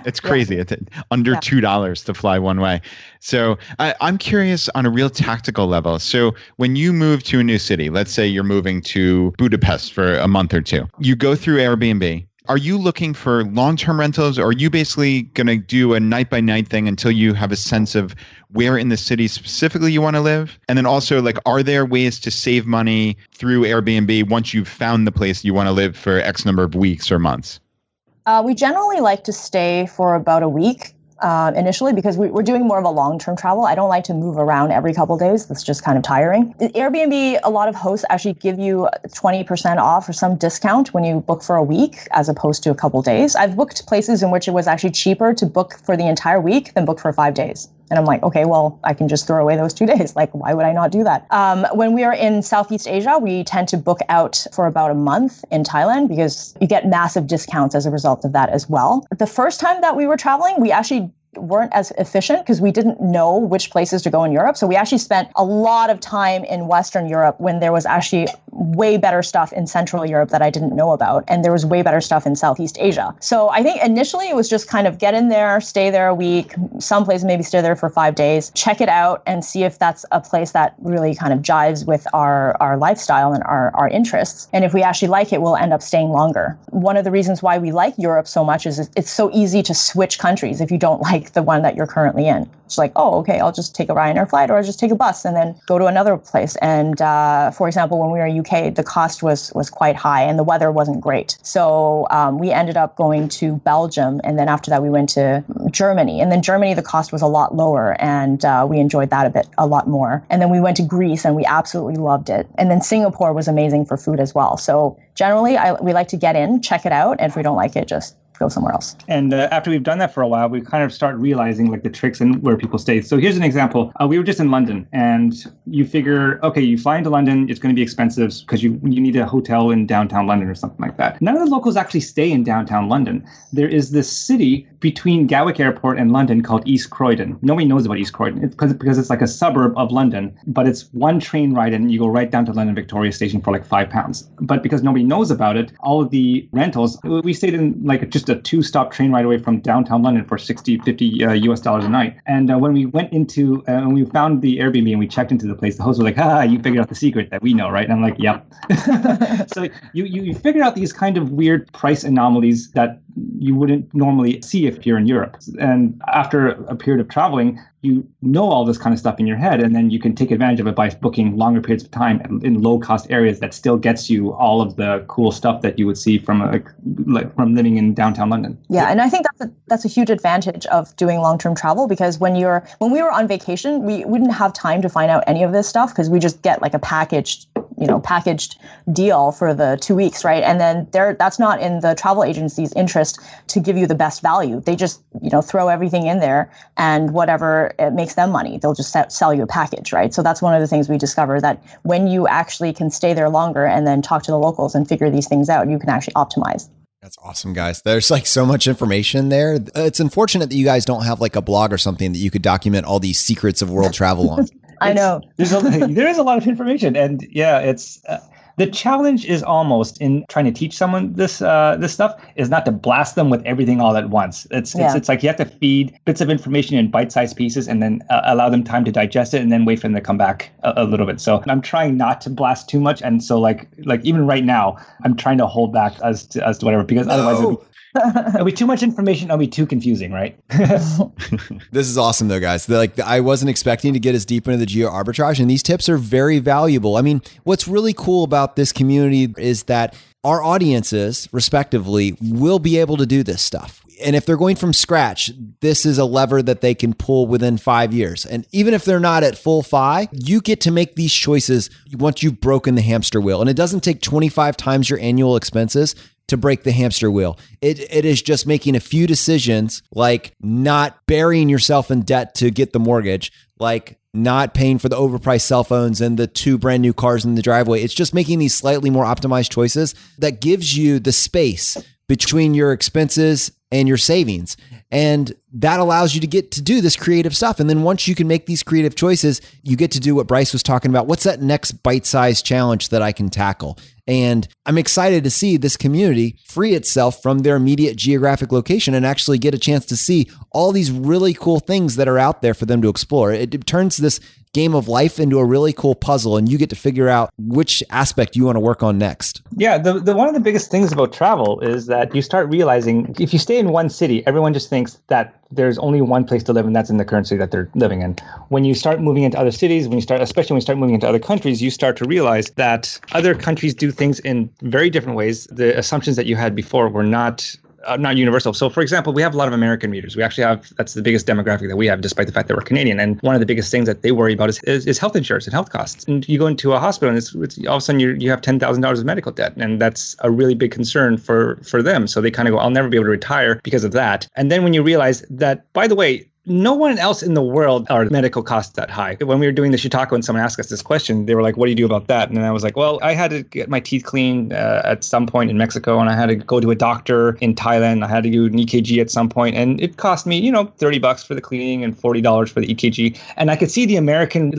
it's crazy. It's under $2 to fly one way. So I'm curious on a real tactical level. So when you move to a new city, let's say you're moving to Budapest for a month or two, you go through Airbnb. Are you looking for long-term rentals, or are you basically going to do a night-by-night thing until you have a sense of where in the city specifically you want to live? And then also, like, are there ways to save money through Airbnb once you've found the place you want to live for X number of weeks or months? We generally like to stay for about a week. Initially, because we're doing more of a long-term travel. I don't like to move around every couple of days. That's just kind of tiring. Airbnb, a lot of hosts actually give you 20% off or some discount when you book for a week as opposed to a couple of days. I've booked places in which it was actually cheaper to book for the entire week than book for 5 days. And I'm like, okay, well, I can just throw away those 2 days. Like, why would I not do that? When we are in Southeast Asia, we tend to book out for about a month in Thailand because you get massive discounts as a result of that as well. The first time that we were traveling, we actually weren't as efficient because we didn't know which places to go in Europe. So we actually spent a lot of time in Western Europe when there was actually way better stuff in Central Europe that I didn't know about. And there was way better stuff in Southeast Asia. So I think initially it was just kind of get in there, stay there a week, some places maybe stay there for 5 days, check it out and see if that's a place that really kind of jives with our lifestyle and our interests. And if we actually like it, we'll end up staying longer. One of the reasons why we like Europe so much is it's so easy to switch countries if you don't like take the one that you're currently in. It's like, oh, okay, I'll just take a Ryanair flight, or I'll just take a bus and then go to another place. And for example, when we were in UK, the cost was quite high and the weather wasn't great. So we ended up going to Belgium, and then after that we went to Germany. And then Germany, the cost was a lot lower, and we enjoyed that a lot more. And then we went to Greece, and we absolutely loved it. And then Singapore was amazing for food as well. So generally, we like to get in, check it out, and if we don't like it, just go somewhere else. And after we've done that for a while, we kind of start realizing like the tricks and where people stay. So here's an example. We were just in London, and you figure, okay, you fly into London, it's going to be expensive because you need a hotel in downtown London or something like that. None of the locals actually stay in downtown London. There is this city between Gatwick Airport and London called East Croydon. Nobody knows about East Croydon. It's because it's like a suburb of London, but it's one train ride and you go right down to London Victoria Station for like £5. But because nobody knows about it, all of the rentals, we stayed in like just a 2-stop train ride away from downtown London for 50 US dollars a night. And when we went into, when we found the Airbnb and we checked into the place, the host was like, you figured out the secret that we know, right? And I'm like, yep. So you figure out these kind of weird price anomalies that you wouldn't normally see if you're in Europe. And after a period of traveling, you know all this kind of stuff in your head, and then you can take advantage of it by booking longer periods of time in low-cost areas that still gets you all of the cool stuff that you would see from from living in downtown London. Yeah, and I think that's a huge advantage of doing long-term travel, because when we were on vacation, we didn't have time to find out any of this stuff because we just get like a packaged deal for the 2 weeks, right? And then that's not in the travel agency's interest to give you the best value. They just, throw everything in there, and whatever it makes them money, they'll just sell you a package, right? So that's one of the things we discovered, that when you actually can stay there longer and then talk to the locals and figure these things out, you can actually optimize. That's awesome, guys. There's like so much information there. It's unfortunate that you guys don't have like a blog or something that you could document all these secrets of world travel on. I know. There is a lot of information, and yeah, it's the challenge is almost in trying to teach someone this stuff is not to blast them with everything all at once. It's like you have to feed bits of information in bite-sized pieces and then allow them time to digest it, and then wait for them to come back a little bit. So I'm trying not to blast too much, and so like even right now, I'm trying to hold back as to whatever, because otherwise it'll be too much information. It'll be too confusing, right? This is awesome, though, guys. I wasn't expecting to get as deep into the Geoarbitrage, and these tips are very valuable. I mean, what's really cool about this community is that our audiences, respectively, will be able to do this stuff. And if they're going from scratch, this is a lever that they can pull within 5 years. And even if they're not at full FI, you get to make these choices once you've broken the hamster wheel. And it doesn't take 25 times your annual expenses to break the hamster wheel. It is just making a few decisions, like not burying yourself in debt to get the mortgage, like not paying for the overpriced cell phones and the 2 brand new cars in the driveway. It's just making these slightly more optimized choices that gives you the space between your expenses and your savings. And that allows you to get to do this creative stuff. And then once you can make these creative choices, you get to do what Bryce was talking about. What's that next bite-sized challenge that I can tackle? And I'm excited to see this community free itself from their immediate geographic location and actually get a chance to see all these really cool things that are out there for them to explore. It turns this game of life into a really cool puzzle, and you get to figure out which aspect you want to work on next. Yeah, the one of the biggest things about travel is that you start realizing if you stay in one city, everyone just thinks that there's only one place to live, and that's in the current city that they're living in. When you start moving into other cities, especially when you start moving into other countries, you start to realize that other countries do things in very different ways. The assumptions that you had before were not universal. So, for example, we have a lot of American readers. We actually that's the biggest demographic that we have, despite the fact that we're Canadian. And one of the biggest things that they worry about is health insurance and health costs. And you go into a hospital and it's all of a sudden you have $10,000 of medical debt. And that's a really big concern for them. So they kind of go, I'll never be able to retire because of that. And then when you realize that, by the way, no one else in the world are medical costs that high. When we were doing the Shitako and someone asked us this question, they were like, what do you do about that? And then I was like, well, I had to get my teeth cleaned at some point in Mexico, and I had to go to a doctor in Thailand. I had to do an EKG at some point, and it cost me, $30 for the cleaning and $40 for the EKG. And I could see the American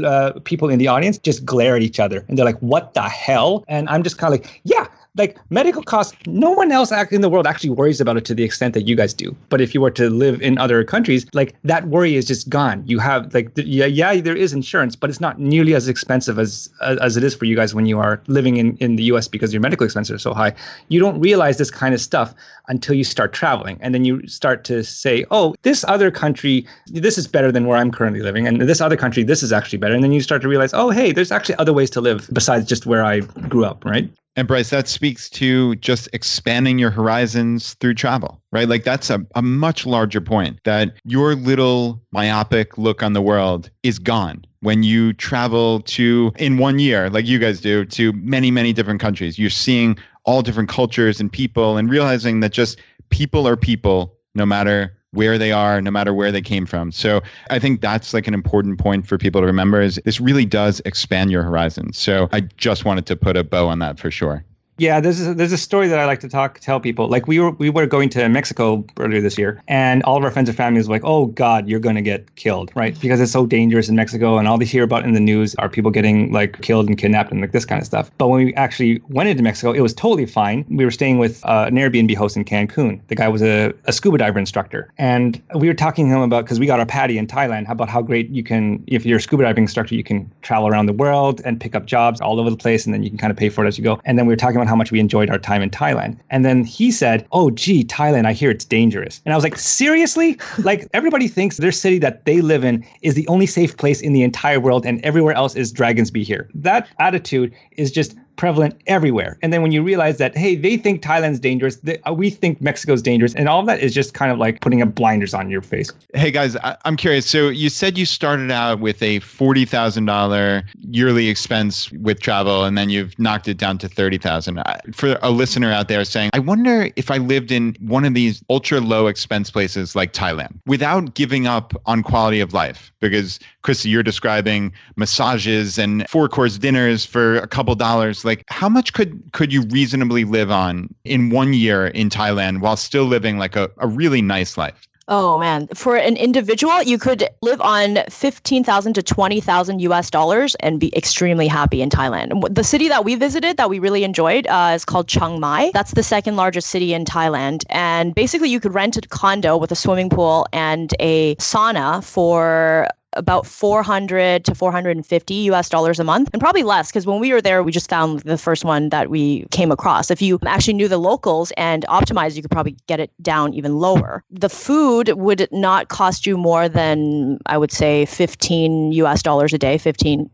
people in the audience just glare at each other, and they're like, what the hell? And I'm just kind of like, yeah, like medical costs, no one else in the world actually worries about it to the extent that you guys do. But if you were to live in other countries, like that worry is just gone. You have like, there is insurance, but it's not nearly as expensive as it is for you guys when you are living in the US because your medical expenses are so high. You don't realize this kind of stuff until you start traveling. And then you start to say, oh, this other country, this is better than where I'm currently living. And this other country, this is actually better. And then you start to realize, oh, hey, there's actually other ways to live besides just where I grew up, right? And Bryce, that speaks to just expanding your horizons through travel, right? Like that's a much larger point, that your little myopic look on the world is gone when you travel to, in 1 year, like you guys do, to many, many different countries. You're seeing all different cultures and people and realizing that just people are people, no matter where they are, no matter where they came from. So I think that's like an important point for people to remember, is this really does expand your horizons. So I just wanted to put a bow on that for sure. Yeah, there's a story that I like to tell people. Like we were going to Mexico earlier this year, and all of our friends and family was like, "Oh God, you're going to get killed," right? Because it's so dangerous in Mexico, and all they hear about in the news are people getting like killed and kidnapped and like this kind of stuff. But when we actually went into Mexico, it was totally fine. We were staying with an Airbnb host in Cancun. The guy was a scuba diver instructor, and we were talking to him about, because we got our patty in Thailand, about how great you can, if you're a scuba diving instructor, you can travel around the world and pick up jobs all over the place, and then you can kind of pay for it as you go. And then we were talking about how much we enjoyed our time in Thailand. And then he said, oh, gee, Thailand, I hear it's dangerous. And I was like, seriously? Like everybody thinks their city that they live in is the only safe place in the entire world and everywhere else is dragons be here. That attitude is just prevalent everywhere. And then when you realize that, hey, they think Thailand's dangerous, we think Mexico's dangerous, and all of that is just kind of like putting a blinders on your face. Hey guys, I'm curious. So you said you started out with a $40,000 yearly expense with travel, and then you've knocked it down to $30,000. For a listener out there saying, I wonder if I lived in one of these ultra low expense places like Thailand without giving up on quality of life, because Christy, you're describing massages and 4-course dinners for a couple dollars. Like how much could you reasonably live on in 1 year in Thailand while still living like a really nice life? Oh man, for an individual, you could live on $15,000 to $20,000 US and be extremely happy in Thailand. The city that we visited that we really enjoyed is called Chiang Mai. That's the second largest city in Thailand. And basically you could rent a condo with a swimming pool and a sauna for about $400 to $450 US a month, and probably less, because when we were there, we just found the first one that we came across. If you actually knew the locals and optimized, you could probably get it down even lower. The food would not cost you more than, I would say, $15 US a day,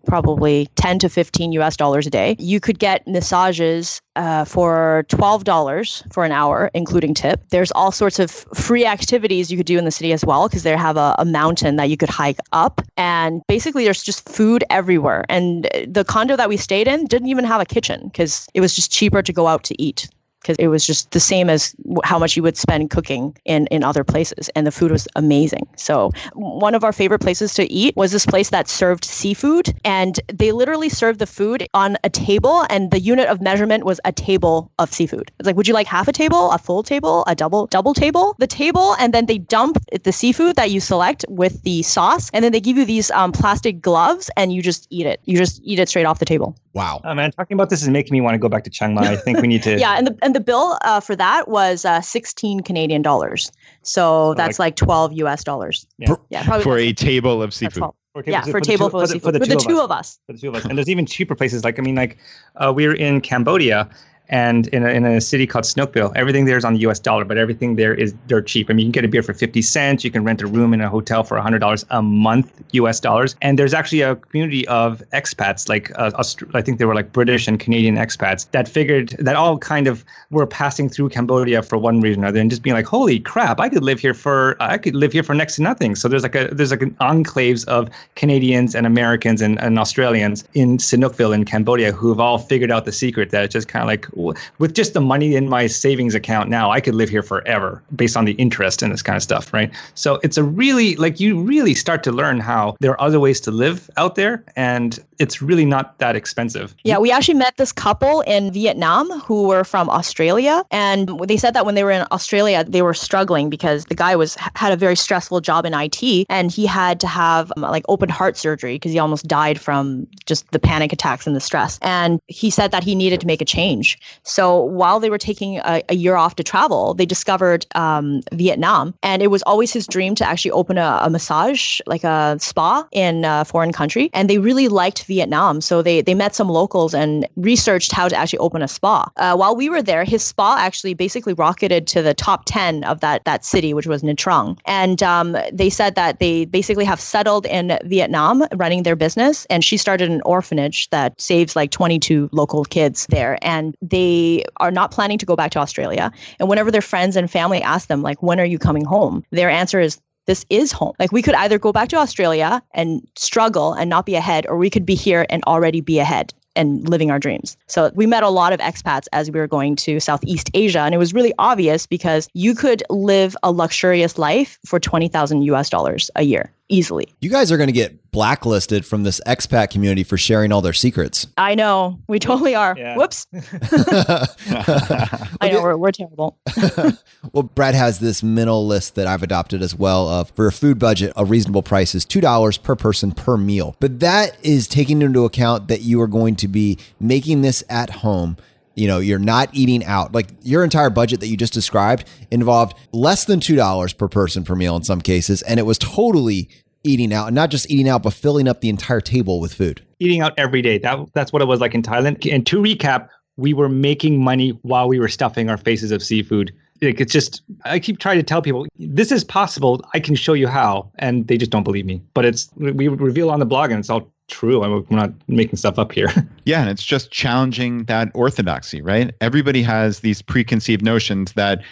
probably $10 to $15 US a day. You could get massages for $12 for an hour, including tip. There's all sorts of free activities you could do in the city as well, because they have a mountain that you could hike up. And basically, there's just food everywhere. And the condo that we stayed in didn't even have a kitchen, because it was just cheaper to go out to eat, because it was just the same as how much you would spend cooking in other places. And the food was amazing. So one of our favorite places to eat was this place that served seafood. And they literally served the food on a table. And the unit of measurement was a table of seafood. It's like, would you like half a table, a full table, a double table? The table, and then they dump the seafood that you select with the sauce. And then they give you these plastic gloves, and you just eat it. You just eat it straight off the table. Wow. Oh man, talking about this is making me want to go back to Chiang Mai. I think we need to. Yeah, and the bill for that was 16 Canadian dollars. So that's like $12 US. Yeah, probably for a table of seafood. For a table full of seafood. For the two of us. For the two of us. And there's even cheaper places. Like, I mean, like we were in Cambodia, and in a city called Sihanoukville, everything there is on the US dollar, but everything there is dirt cheap. I mean, you can get a beer for 50 cents. You can rent a room in a hotel for $100 a month, US dollars. And there's actually a community of expats, like I think they were like British and Canadian expats, that figured that all kind of were passing through Cambodia for one reason or another, and just being like, holy crap, I could live here for next to nothing. So there's like an enclaves of Canadians and Americans and Australians in Sihanoukville in Cambodia who have all figured out the secret that it's just kind of like, with just the money in my savings account now, I could live here forever based on the interest and this kind of stuff, right? So it's a really, like, you really start to learn how there are other ways to live out there. And it's really not that expensive. Yeah, we actually met this couple in Vietnam who were from Australia. And they said that when they were in Australia, they were struggling because the guy had a very stressful job in IT, and he had to have like open heart surgery because he almost died from just the panic attacks and the stress. And he said that he needed to make a change. So while they were taking a year off to travel, they discovered Vietnam. And it was always his dream to actually open a massage, like a spa in a foreign country. And they really liked Vietnam. So they met some locals and researched how to actually open a spa. While we were there, his spa actually basically rocketed to the top 10 of that city, which was Nha Trang. And they said that they basically have settled in Vietnam running their business. And she started an orphanage that saves like 22 local kids there. And they are not planning to go back to Australia. And whenever their friends and family ask them, like, when are you coming home? Their answer is, this is home. Like, we could either go back to Australia and struggle and not be ahead, or we could be here and already be ahead and living our dreams. So we met a lot of expats as we were going to Southeast Asia. And it was really obvious because you could live a luxurious life for $20,000 a year easily. You guys are going to get blacklisted from this expat community for sharing all their secrets. I know. We totally are. Yeah. Whoops. I know. We're terrible. Well, Brad has this mental list that I've adopted as well of, for a food budget, a reasonable price is $2 per person per meal. But that is taking into account that you are going to be making this at home. You know, you're not eating out. Like, your entire budget that you just described involved less than $2 per person per meal in some cases. And it was totally eating out, and not just eating out, but filling up the entire table with food. Eating out every day. That's what it was like in Thailand. And to recap, we were making money while we were stuffing our faces of seafood. Like, it's just, I keep trying to tell people, this is possible. I can show you how. And they just don't believe me. But we reveal on the blog, and it's all true. We're not making stuff up here. Yeah, and it's just challenging that orthodoxy, right? Everybody has these preconceived notions that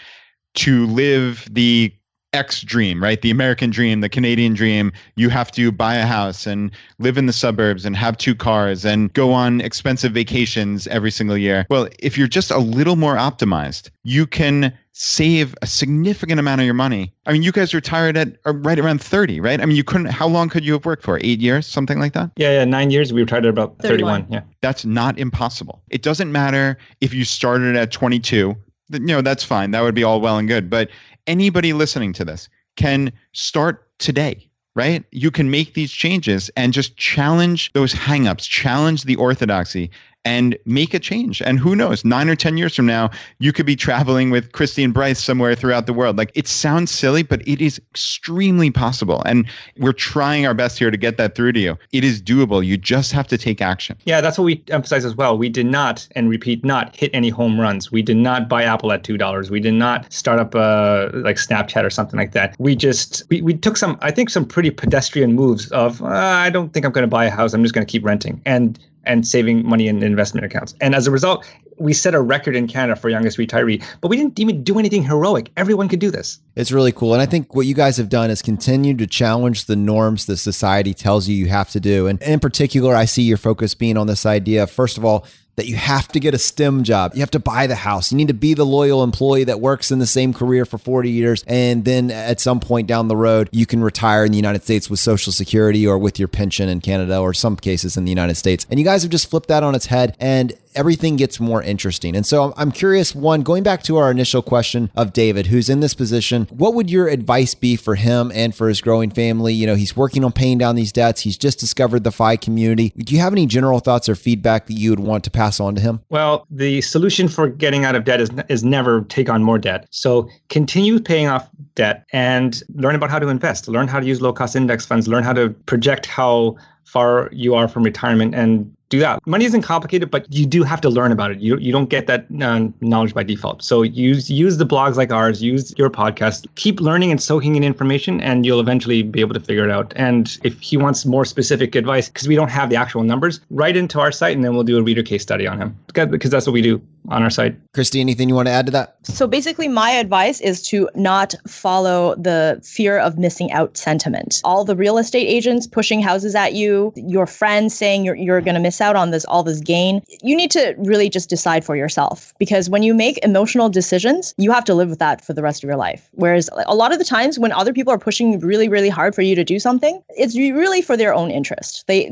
to live the X dream, right? The American dream, the Canadian dream, you have to buy a house and live in the suburbs and have 2 cars and go on expensive vacations every single year. Well, if you're just a little more optimized, you can save a significant amount of your money. I mean, you guys retired at right around 30, right? I mean, how long could you have worked for? 8 years, something like that? Yeah, 9 years. We retired at about 31. Yeah. That's not impossible. It doesn't matter if you started at 22, that's fine. That would be all well and good. But anybody listening to this can start today, right? You can make these changes and just challenge those hangups, challenge the orthodoxy, and make a change. And who knows, 9 or 10 years from now, you could be traveling with Christy and Bryce somewhere throughout the world. Like, it sounds silly, but it is extremely possible. And we're trying our best here to get that through to you. It is doable. You just have to take action. Yeah, that's what we emphasize as well. We did not, and repeat, not hit any home runs. We did not buy Apple at $2. We did not start up like Snapchat or something like that. We took some pretty pedestrian moves of, I don't think I'm going to buy a house. I'm just going to keep renting and saving money in investment accounts. And as a result, we set a record in Canada for youngest retiree, but we didn't even do anything heroic. Everyone could do this. It's really cool. And I think what you guys have done is continue to challenge the norms that society tells you have to do. And in particular, I see your focus being on this idea, first of all, that you have to get a STEM job. You have to buy the house. You need to be the loyal employee that works in the same career for 40 years. And then at some point down the road, you can retire in the United States with Social Security or with your pension in Canada, or some cases in the United States. And you guys have just flipped that on its head, and everything gets more interesting. And so I'm curious, one, going back to our initial question of David, who's in this position, what would your advice be for him and for his growing family? You know, he's working on paying down these debts. He's just discovered the FI community. Do you have any general thoughts or feedback that you would want to pass on to him? Well, the solution for getting out of debt is never take on more debt. So continue paying off debt and learn about how to invest, learn how to use low-cost index funds, learn how to project how far you are from retirement, and do that. Money isn't complicated, but you do have to learn about it. You don't get that knowledge by default. So use the blogs like ours, use your podcast, keep learning and soaking in information, and you'll eventually be able to figure it out. And if he wants more specific advice, because we don't have the actual numbers, write into our site and then we'll do a reader case study on him, because that's what we do. on our site. Christy, anything you want to add to that? So basically, my advice is to not follow the fear of missing out sentiment. All the real estate agents pushing houses at you, your friends saying you're going to miss out on all this gain. You need to really just decide for yourself, because when you make emotional decisions, you have to live with that for the rest of your life. Whereas a lot of the times when other people are pushing really, really hard for you to do something, it's really for their own interest. They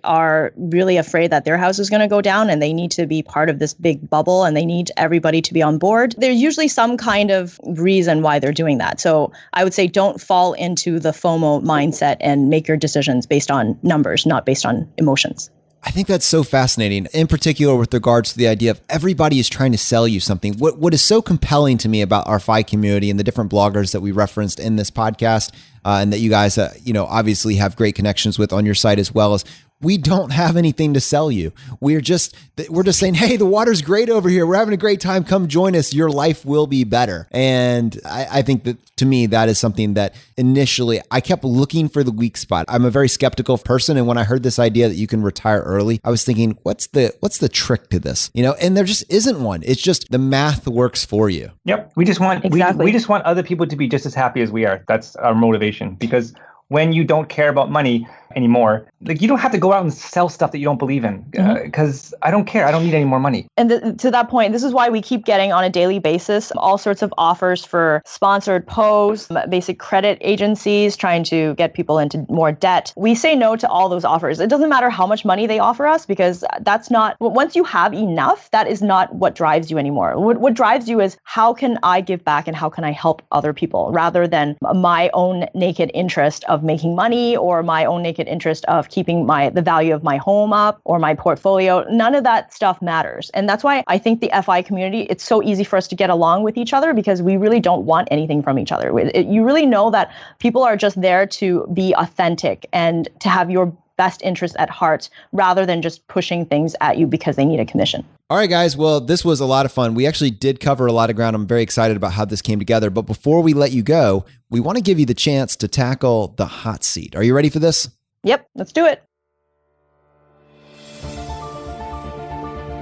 are really afraid that their house is going to go down and they need to be part of this big bubble and they need everybody to be on board. There's usually some kind of reason why they're doing that. So I would say don't fall into the FOMO mindset and make your decisions based on numbers, not based on emotions. I think that's so fascinating, in particular with regards to the idea of everybody is trying to sell you something. What is so compelling to me about our FI community and the different bloggers that we referenced in this podcast, and that you guys, obviously have great connections with on your site as well, as we don't have anything to sell you. We're just saying, hey, the water's great over here. We're having a great time. Come join us. Your life will be better. And I think that, to me, that is something that initially I kept looking for the weak spot. I'm a very skeptical person. And when I heard this idea that you can retire early, I was thinking, what's the trick to this? And there just isn't one. It's just the math works for you. Yep. We just want Exactly. we just want other people to be just as happy as we are. That's our motivation. Because when you don't care about money anymore, like, you don't have to go out and sell stuff that you don't believe in, because I don't care. I don't need any more money. And to that point, this is why we keep getting on a daily basis all sorts of offers for sponsored posts, basic credit agencies trying to get people into more debt. We say no to all those offers. It doesn't matter how much money they offer us, because that's not, once you have enough, that is not what drives you anymore. What drives you is, how can I give back and how can I help other people, rather than my own naked interest of making money or my own naked interest of keeping the value of my home up or my portfolio. None of that stuff matters. And that's why I think the FI community, it's so easy for us to get along with each other, because we really don't want anything from each other. You really know that people are just there to be authentic and to have your best interest at heart, rather than just pushing things at you because they need a commission. All right, guys. Well, this was a lot of fun. We actually did cover a lot of ground. I'm very excited about how this came together. But before we let you go, we want to give you the chance to tackle the hot seat. Are you ready for this? Yep, let's do it.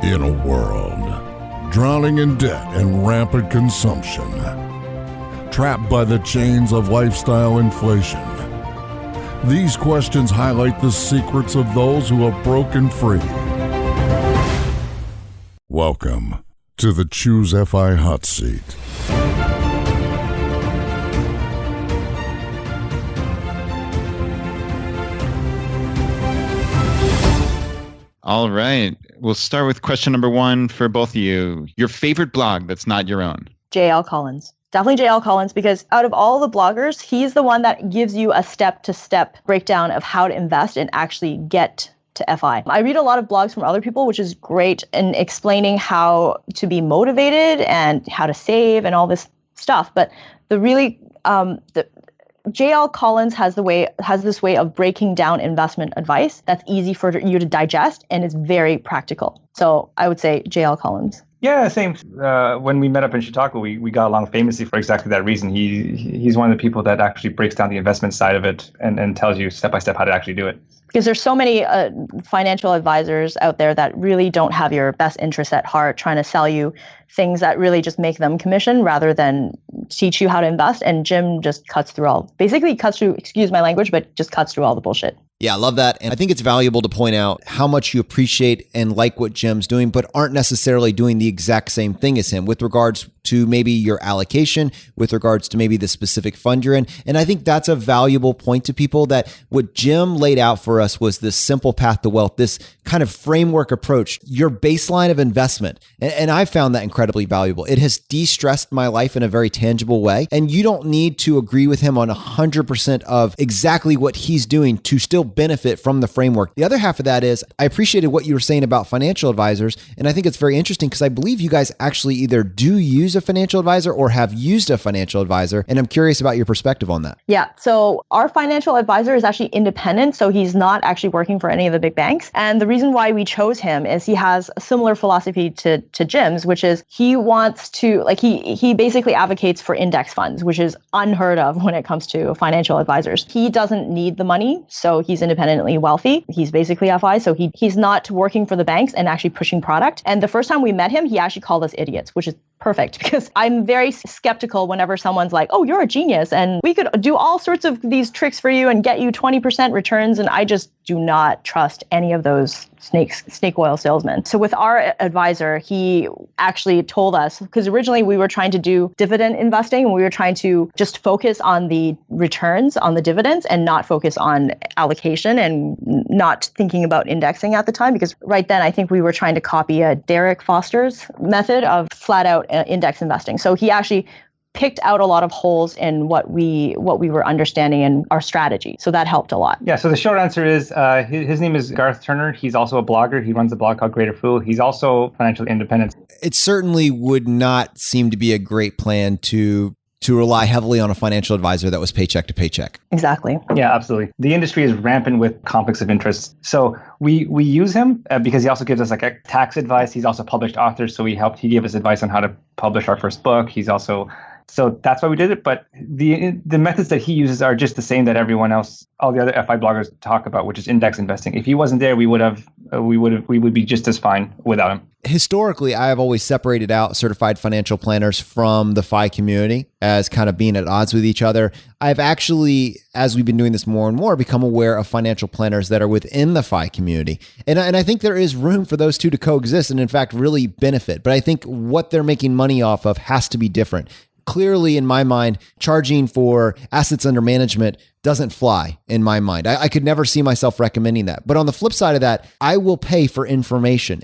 In a world drowning in debt and rampant consumption, trapped by the chains of lifestyle inflation, these questions highlight the secrets of those who have broken free. Welcome to the Choose FI Hot Seat. All right. We'll start with question number 1 for both of you. Your favorite blog that's not your own? JL Collins. Definitely JL Collins, because out of all the bloggers, he's the one that gives you a step-to-step breakdown of how to invest and actually get to FI. I read a lot of blogs from other people, which is great in explaining how to be motivated and how to save and all this stuff. But JL Collins has this way of breaking down investment advice that's easy for you to digest and is very practical. So I would say JL Collins. Yeah, same. When we met up in Chautauqua, we got along famously for exactly that reason. He's one of the people that actually breaks down the investment side of it and tells you step by step how to actually do it. Because there's so many financial advisors out there that really don't have your best interest at heart, trying to sell you things that really just make them commission rather than teach you how to invest. And Jim just excuse my language, but just cuts through all the bullshit. Yeah, I love that. And I think it's valuable to point out how much you appreciate and like what Jim's doing, but aren't necessarily doing the exact same thing as him with regards to maybe your allocation, with regards to maybe the specific fund you're in. And I think that's a valuable point to people, that what Jim laid out for us was this simple path to wealth, this kind of framework approach, your baseline of investment. And I found that incredibly valuable. It has de-stressed my life in a very tangible way. And you don't need to agree with him on 100% of exactly what he's doing to still benefit from the framework. The other half of that is, I appreciated what you were saying about financial advisors. And I think it's very interesting because I believe you guys actually either do use use a financial advisor or have used a financial advisor. And I'm curious about your perspective on that. Yeah. So our financial advisor is actually independent. So he's not actually working for any of the big banks. And the reason why we chose him is he has a similar philosophy to Jim's, which is he wants to, like, he basically advocates for index funds, which is unheard of when it comes to financial advisors. He doesn't need the money. So he's independently wealthy. He's basically FI. So he's not working for the banks and actually pushing product. And the first time we met him, he actually called us idiots, which is perfect because I'm very skeptical whenever someone's like, oh, you're a genius and we could do all sorts of these tricks for you and get you 20% returns. And I just do not trust any of those snake oil salesmen. So with our advisor, he actually told us, because originally we were trying to do dividend investing and we were trying to just focus on the returns on the dividends and not focus on allocation and not thinking about indexing at the time, because right then I think we were trying to copy Derek Foster's method of flat out index investing. So he actually picked out a lot of holes in what we were understanding in our strategy. So that helped a lot. Yeah, so the short answer is his name is Garth Turner. He's also a blogger. He runs a blog called Greater Fool. He's also financially independent. It certainly would not seem to be a great plan to rely heavily on a financial advisor that was paycheck to paycheck. Exactly. Yeah, absolutely. The industry is rampant with conflicts of interest. So we use him because he also gives us like a tax advice. He's also published author. So he gave us advice on how to publish our first book. So that's why we did it. But the methods that he uses are just the same that everyone else, all the other FI bloggers talk about, which is index investing. If he wasn't there, we would be just as fine without him. Historically, I have always separated out certified financial planners from the FI community as kind of being at odds with each other. I've actually, as we've been doing this more and more, become aware of financial planners that are within the FI community. And I think there is room for those two to coexist and in fact really benefit. But I think what they're making money off of has to be different. Clearly, in my mind, charging for assets under management doesn't fly in my mind. I could never see myself recommending that. But on the flip side of that, I will pay for information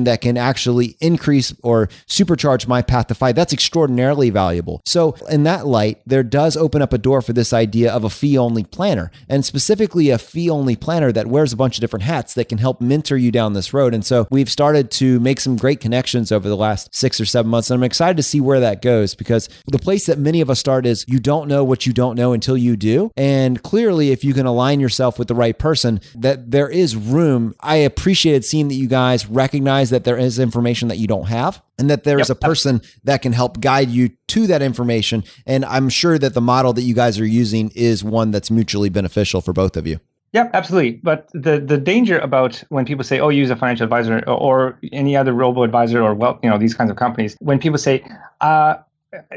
that can actually increase or supercharge my path to FI. That's extraordinarily valuable. So in that light, there does open up a door for this idea of a fee-only planner, and specifically a fee-only planner that wears a bunch of different hats that can help mentor you down this road. And so we've started to make some great connections over the last 6 or 7 months. And I'm excited to see where that goes, because the place that many of us start is you don't know what you don't know until you do. And clearly, if you can align yourself with the right person, that there is room. I appreciated seeing that you guys recognize that there is information that you don't have, and that there is a person that can help guide you to that information. And I'm sure that the model that you guys are using is one that's mutually beneficial for both of you. Yep, absolutely. But the danger about when people say, oh, use a financial advisor or any other robo-advisor or, these kinds of companies, when people say,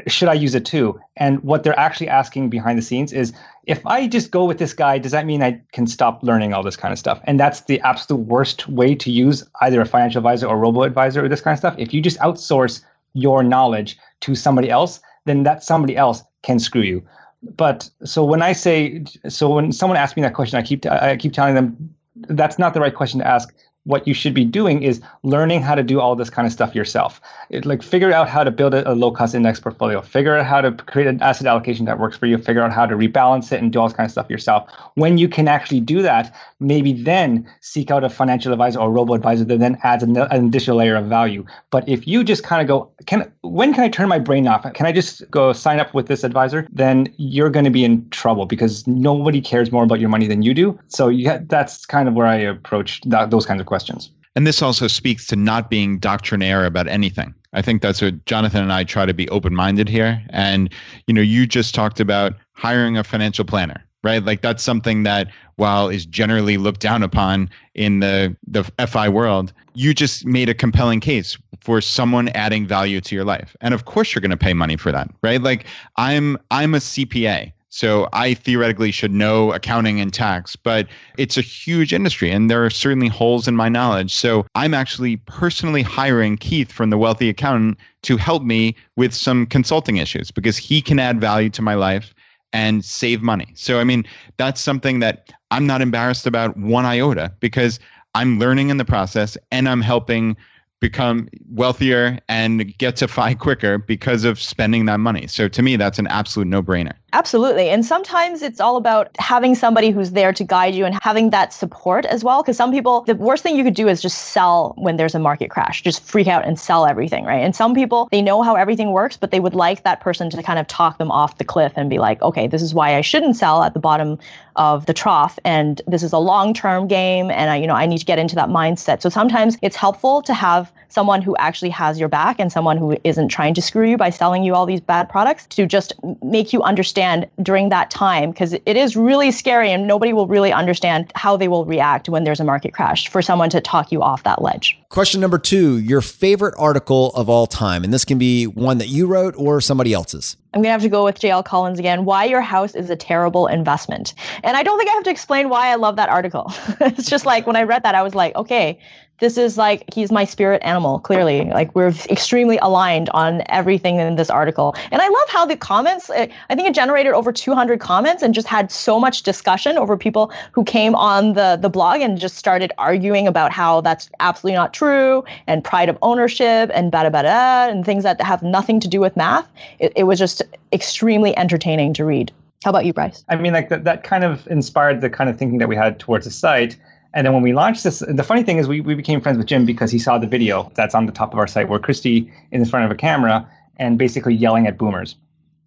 should I use it too? And what they're actually asking behind the scenes is, if I just go with this guy, does that mean I can stop learning all this kind of stuff? And that's the absolute worst way to use either a financial advisor or robo-advisor or this kind of stuff. If you just outsource your knowledge to somebody else, then that somebody else can screw you. But so when someone asks me that question, I keep telling them that's not the right question to ask. What you should be doing is learning how to do all this kind of stuff yourself. Figure out how to build a low-cost index portfolio. Figure out how to create an asset allocation that works for you. Figure out how to rebalance it and do all this kind of stuff yourself. When you can actually do that, maybe then seek out a financial advisor or robo-advisor that then adds an additional layer of value. But if you just kind of go, when can I turn my brain off? Can I just go sign up with this advisor? Then you're going to be in trouble, because nobody cares more about your money than you do. So that's kind of where I approach those kinds of questions. And this also speaks to not being doctrinaire about anything. I think that's what Jonathan and I try to be open-minded here. And, you just talked about hiring a financial planner, right? Like that's something that, while is generally looked down upon in the FI world, you just made a compelling case for someone adding value to your life. And of course you're going to pay money for that, right? Like I'm a CPA. So I theoretically should know accounting and tax, but it's a huge industry and there are certainly holes in my knowledge. So I'm actually personally hiring Keith from The Wealthy Accountant to help me with some consulting issues, because he can add value to my life and save money. So, that's something that I'm not embarrassed about one iota, because I'm learning in the process and I'm helping become wealthier and get to FI quicker because of spending that money. So to me, that's an absolute no-brainer. Absolutely. And sometimes it's all about having somebody who's there to guide you and having that support as well. Because some people, the worst thing you could do is just sell when there's a market crash, just freak out and sell everything, right? And some people, they know how everything works, but they would like that person to kind of talk them off the cliff and be like, okay, this is why I shouldn't sell at the bottom of the trough. And this is a long-term game. And I need to get into that mindset. So sometimes it's helpful to have someone who actually has your back and someone who isn't trying to screw you by selling you all these bad products to just make you understand during that time, because it is really scary and nobody will really understand how they will react when there's a market crash for someone to talk you off that ledge. Question number 2, your favorite article of all time. And this can be one that you wrote or somebody else's. I'm going to have to go with J.L. Collins again. Why Your House is a Terrible Investment. And I don't think I have to explain why I love that article. It's just like when I read that, I was like, okay, this is like, he's my spirit animal, clearly. Like we're extremely aligned on everything in this article. And I love how the comments, I think it generated over 200 comments and just had so much discussion over people who came on the blog and just started arguing about how that's absolutely not true and pride of ownership and bada and things that have nothing to do with math. It was just extremely entertaining to read. How about you, Bryce? I mean, like that kind of inspired the kind of thinking that we had towards the site. And then when we launched this, the funny thing is we became friends with Jim because he saw the video that's on the top of our site where Christy is in front of a camera and basically yelling at boomers.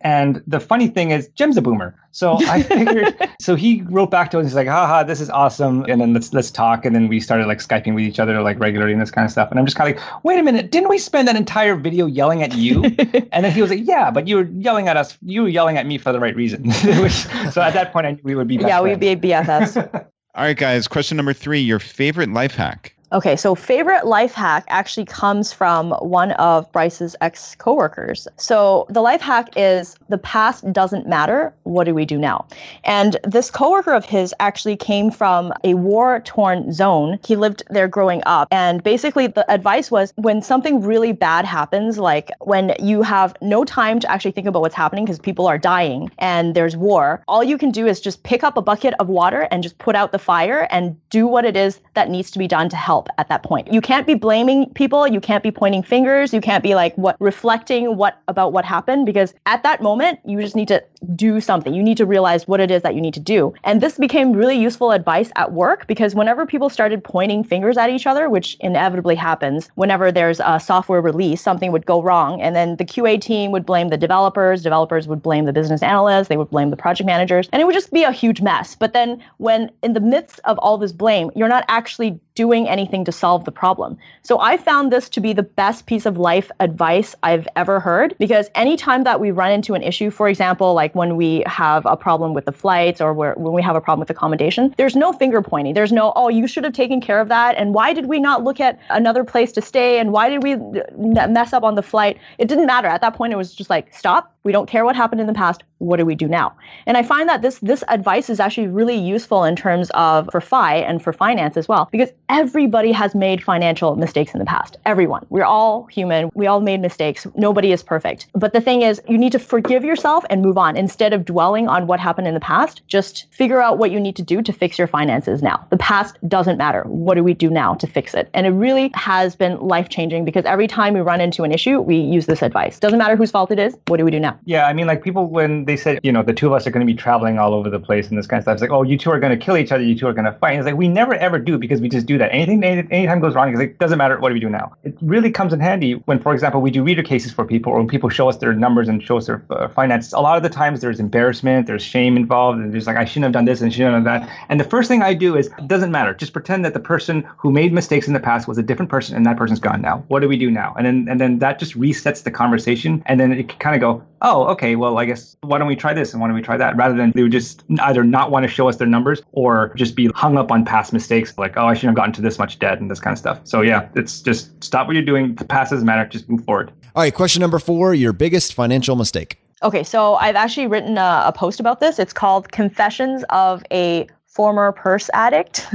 And the funny thing is Jim's a boomer. So I figured, so he wrote back to us, he's like, haha, this is awesome. And then let's talk. And then we started like Skyping with each other like regularly and this kind of stuff. And I'm just kind of like, wait a minute, didn't we spend that entire video yelling at you? And then he was like, yeah, but you were yelling at us. You were yelling at me for the right reason. So at that point, I knew we would be best friends. We'd be BFFs. All right, guys, question number 3, your favorite life hack. Okay, so favorite life hack actually comes from one of Bryce's ex-coworkers. So the life hack is the past doesn't matter. What do we do now? And this coworker of his actually came from a war-torn zone. He lived there growing up. And basically the advice was when something really bad happens, like when you have no time to actually think about what's happening because people are dying and there's war, all you can do is just pick up a bucket of water and just put out the fire and do what it is that needs to be done to help at that point. You can't be blaming people. You can't be pointing fingers. You can't be like reflecting about what happened, because at that moment, you just need to do something. You need to realize what it is that you need to do. And this became really useful advice at work, because whenever people started pointing fingers at each other, which inevitably happens whenever there's a software release, something would go wrong. And then the QA team would blame the developers would blame the business analysts, they would blame the project managers, and it would just be a huge mess. But then when in the midst of all this blame, you're not actually doing anything to solve the problem. So I found this to be the best piece of life advice I've ever heard, because anytime that we run into an issue, for example, like when we have a problem with the flights or when we have a problem with accommodation, there's no finger pointing. There's no, oh, you should have taken care of that. And why did we not look at another place to stay? And why did we mess up on the flight? It didn't matter. At that point, it was just like, stop. We don't care what happened in the past. What do we do now? And I find that this advice is actually really useful in terms of for FI and for finance as well, because everybody has made financial mistakes in the past. Everyone. We're all human. We all made mistakes. Nobody is perfect. But the thing is, you need to forgive yourself and move on. Instead of dwelling on what happened in the past, just figure out what you need to do to fix your finances now. The past doesn't matter. What do we do now to fix it? And it really has been life-changing, because every time we run into an issue, we use this advice. Doesn't matter whose fault it is. What do we do now? Yeah, I mean, like people, when they said, the two of us are going to be traveling all over the place and this kind of stuff, it's like, oh, you two are going to kill each other, you two are going to fight. And it's like, we never ever do, because we just do that. Anytime goes wrong, it's like, doesn't matter, what do we do now? It really comes in handy when, for example, we do reader cases for people, or when people show us their numbers and show us their finances. A lot of the times there's embarrassment, there's shame involved, and there's like, I shouldn't have done this and shouldn't have done that. And the first thing I do is, it doesn't matter. Just pretend that the person who made mistakes in the past was a different person and that person's gone now. What do we do now? And then that just resets the conversation. And then it can kind of go, oh, okay, well, I guess, why don't we try this and why don't we try that? Rather than they would just either not want to show us their numbers or just be hung up on past mistakes, like, oh, I shouldn't have gotten to this much debt and this kind of stuff. So yeah, it's just stop what you're doing. The past doesn't matter. Just move forward. All right, question number 4, your biggest financial mistake. Okay, so I've actually written a post about this. It's called Confessions of a Former Purse Addict.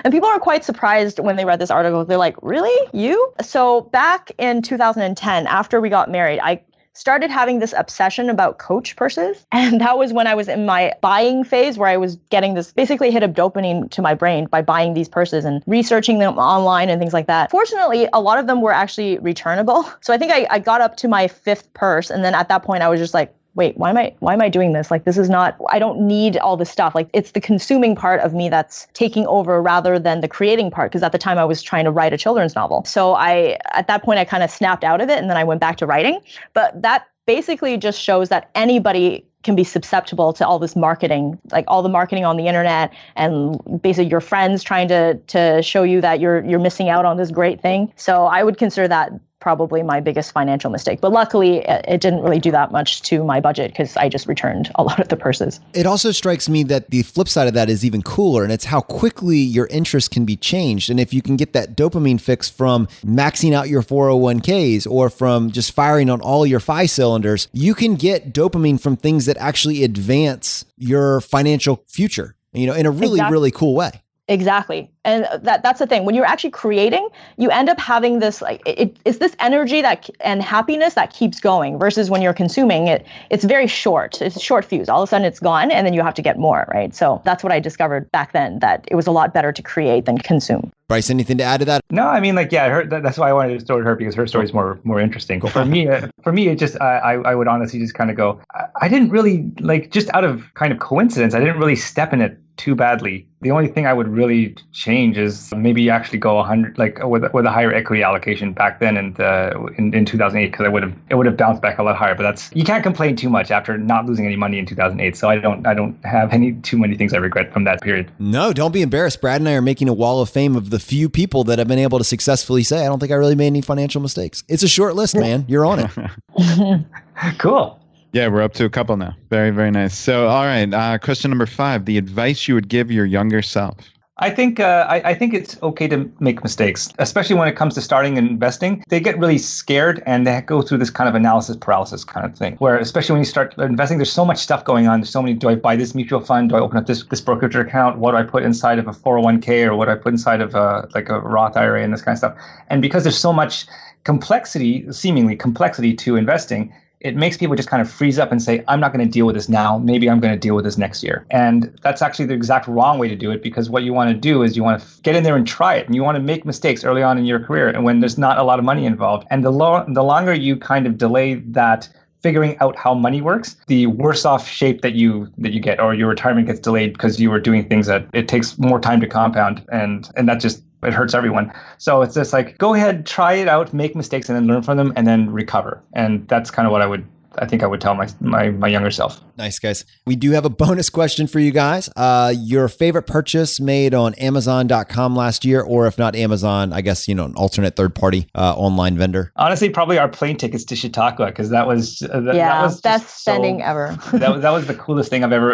And people are quite surprised when they read this article. They're like, really? You? So back in 2010, after we got married, I started having this obsession about Coach purses. And that was when I was in my buying phase, where I was getting this basically hit of dopamine to my brain by buying these purses and researching them online and things like that. Fortunately, a lot of them were actually returnable. So I think I got up to my 5th purse. And then at that point, I was just like, wait, why am I doing this? Like, this is not, I don't need all this stuff. Like, it's the consuming part of me that's taking over rather than the creating part. Because at the time I was trying to write a children's novel. So at that point I kind of snapped out of it, and then I went back to writing. But that basically just shows that anybody can be susceptible to all this marketing, like all the marketing on the internet, and basically your friends trying to show you that you're missing out on this great thing. So I would consider that probably my biggest financial mistake. But luckily, it didn't really do that much to my budget because I just returned a lot of the purses. It also strikes me that the flip side of that is even cooler, and it's how quickly your interest can be changed. And if you can get that dopamine fix from maxing out your 401ks or from just firing on all your 5 cylinders, you can get dopamine from things that actually advance your financial future, in a really, really cool way. Exactly. And that's the thing. When you're actually creating, you end up having this, like, it's this energy and happiness that keeps going, versus when you're consuming it, it's very short. It's a short fuse. All of a sudden it's gone, and then you have to get more, right? So that's what I discovered back then, that it was a lot better to create than consume. Bryce, anything to add to that? No, I mean, that's why I wanted to start her, because her story is more interesting. For me, it just, I would honestly just kind of go, I didn't really, just out of kind of coincidence, I didn't really step in it too badly. The only thing I would really change is maybe actually go 100, with a higher equity allocation back then, and in 2008, because it would have bounced back a lot higher. But you can't complain too much after not losing any money in 2008. So I don't have too many things I regret from that period. No, don't be embarrassed. Brad and I are making a wall of fame of the few people that have been able to successfully say, I don't think I really made any financial mistakes. It's a short list, man. You're on it. Cool. Yeah, we're up to a couple now. Very, very nice. So, all right. Question number 5, the advice you would give your younger self. I think it's okay to make mistakes, especially when it comes to starting and investing. They get really scared, and they go through this kind of analysis paralysis kind of thing, where especially when you start investing, there's so much stuff going on. There's so many, do I buy this mutual fund? Do I open up this brokerage account? What do I put inside of a 401k, or what do I put inside of a Roth IRA, and this kind of stuff? And because there's so much seemingly complexity to investing, it makes people just kind of freeze up and say, I'm not going to deal with this now. Maybe I'm going to deal with this next year. And that's actually the exact wrong way to do it, because what you want to do is you want to get in there and try it. And you want to make mistakes early on in your career, and when there's not a lot of money involved. And the longer you kind of delay that figuring out how money works, the worse off shape that you get, or your retirement gets delayed because you were doing things that it takes more time to compound. And that just, it hurts everyone. So it's just go ahead, try it out, make mistakes, and then learn from them, and then recover. And that's kind of what I think I would tell my younger self. Nice, guys. We do have a bonus question for you guys. Your favorite purchase made on Amazon.com last year, or if not Amazon, I guess, an alternate third-party online vendor. Honestly, probably our plane tickets to Chautauqua, because that was best spending ever. that was the coolest thing I've ever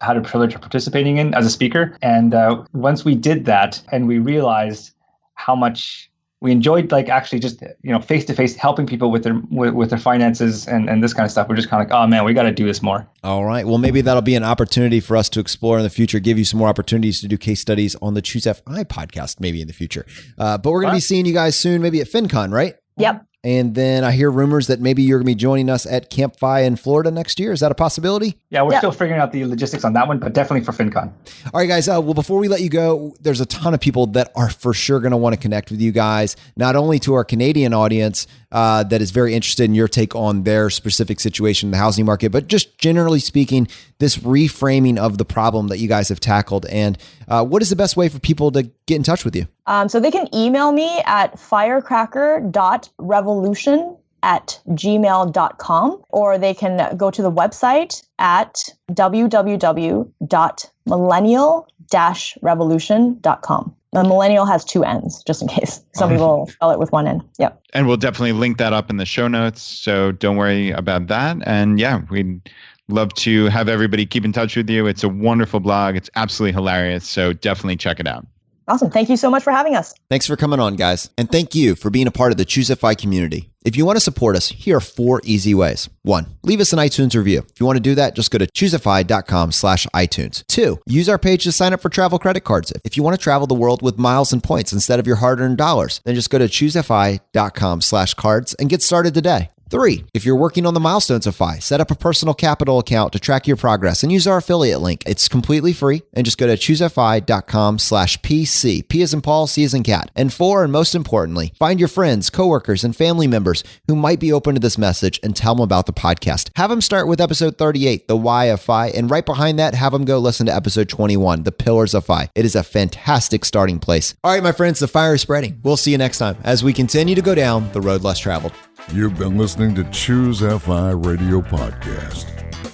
had a privilege of participating in as a speaker. And once we did that, and we realized how much we enjoyed, actually just, face to face, helping people with their finances and this kind of stuff. We're just kind of oh man, we got to do this more. All right. Well, maybe that'll be an opportunity for us to explore in the future, give you some more opportunities to do case studies on the Choose FI podcast, maybe in the future. But we're going to be seeing you guys soon, maybe at FinCon, right? Yep. And then I hear rumors that maybe you're going to be joining us at Camp FI in Florida next year. Is that a possibility? Yeah, we're still figuring out the logistics on that one, but definitely for FinCon. All right, guys. Well, before we let you go, there's a ton of people that are for sure going to want to connect with you guys, not only to our Canadian audience that is very interested in your take on their specific situation in the housing market, but just generally speaking, this reframing of the problem that you guys have tackled. And what is the best way for people to get in touch with you? So they can email me at firecracker.revolution@gmail.com, or they can go to the website at www.millennial-revolution.com. The millennial has 2 N's, just in case. Some people spell it with 1 N. Yep. And we'll definitely link that up in the show notes, so don't worry about that. And yeah, we'd love to have everybody keep in touch with you. It's a wonderful blog. It's absolutely hilarious, so definitely check it out. Awesome. Thank you so much for having us. Thanks for coming on, guys. And thank you for being a part of the Choose FI community. If you want to support us, here are 4 easy ways. 1, leave us an iTunes review. If you want to do that, just go to choosefi.com/iTunes. 2, use our page to sign up for travel credit cards. If you want to travel the world with miles and points instead of your hard-earned dollars, then just go to choosefi.com/cards and get started today. 3, if you're working on the milestones of FI, set up a personal capital account to track your progress and use our affiliate link. It's completely free, and just go to choosefi.com/PC. P as in Paul, C as in cat. And 4, and most importantly, find your friends, coworkers, and family members who might be open to this message and tell them about the podcast. Have them start with episode 38, The Why of FI, and right behind that, have them go listen to episode 21, The Pillars of FI. It is a fantastic starting place. All right, my friends, the fire is spreading. We'll see you next time as we continue to go down the road less traveled. You've been listening to Choose FI Radio Podcast,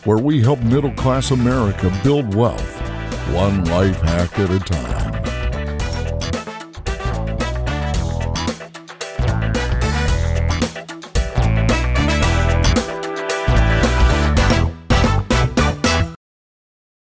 where we help middle-class America build wealth, one life hack at a time.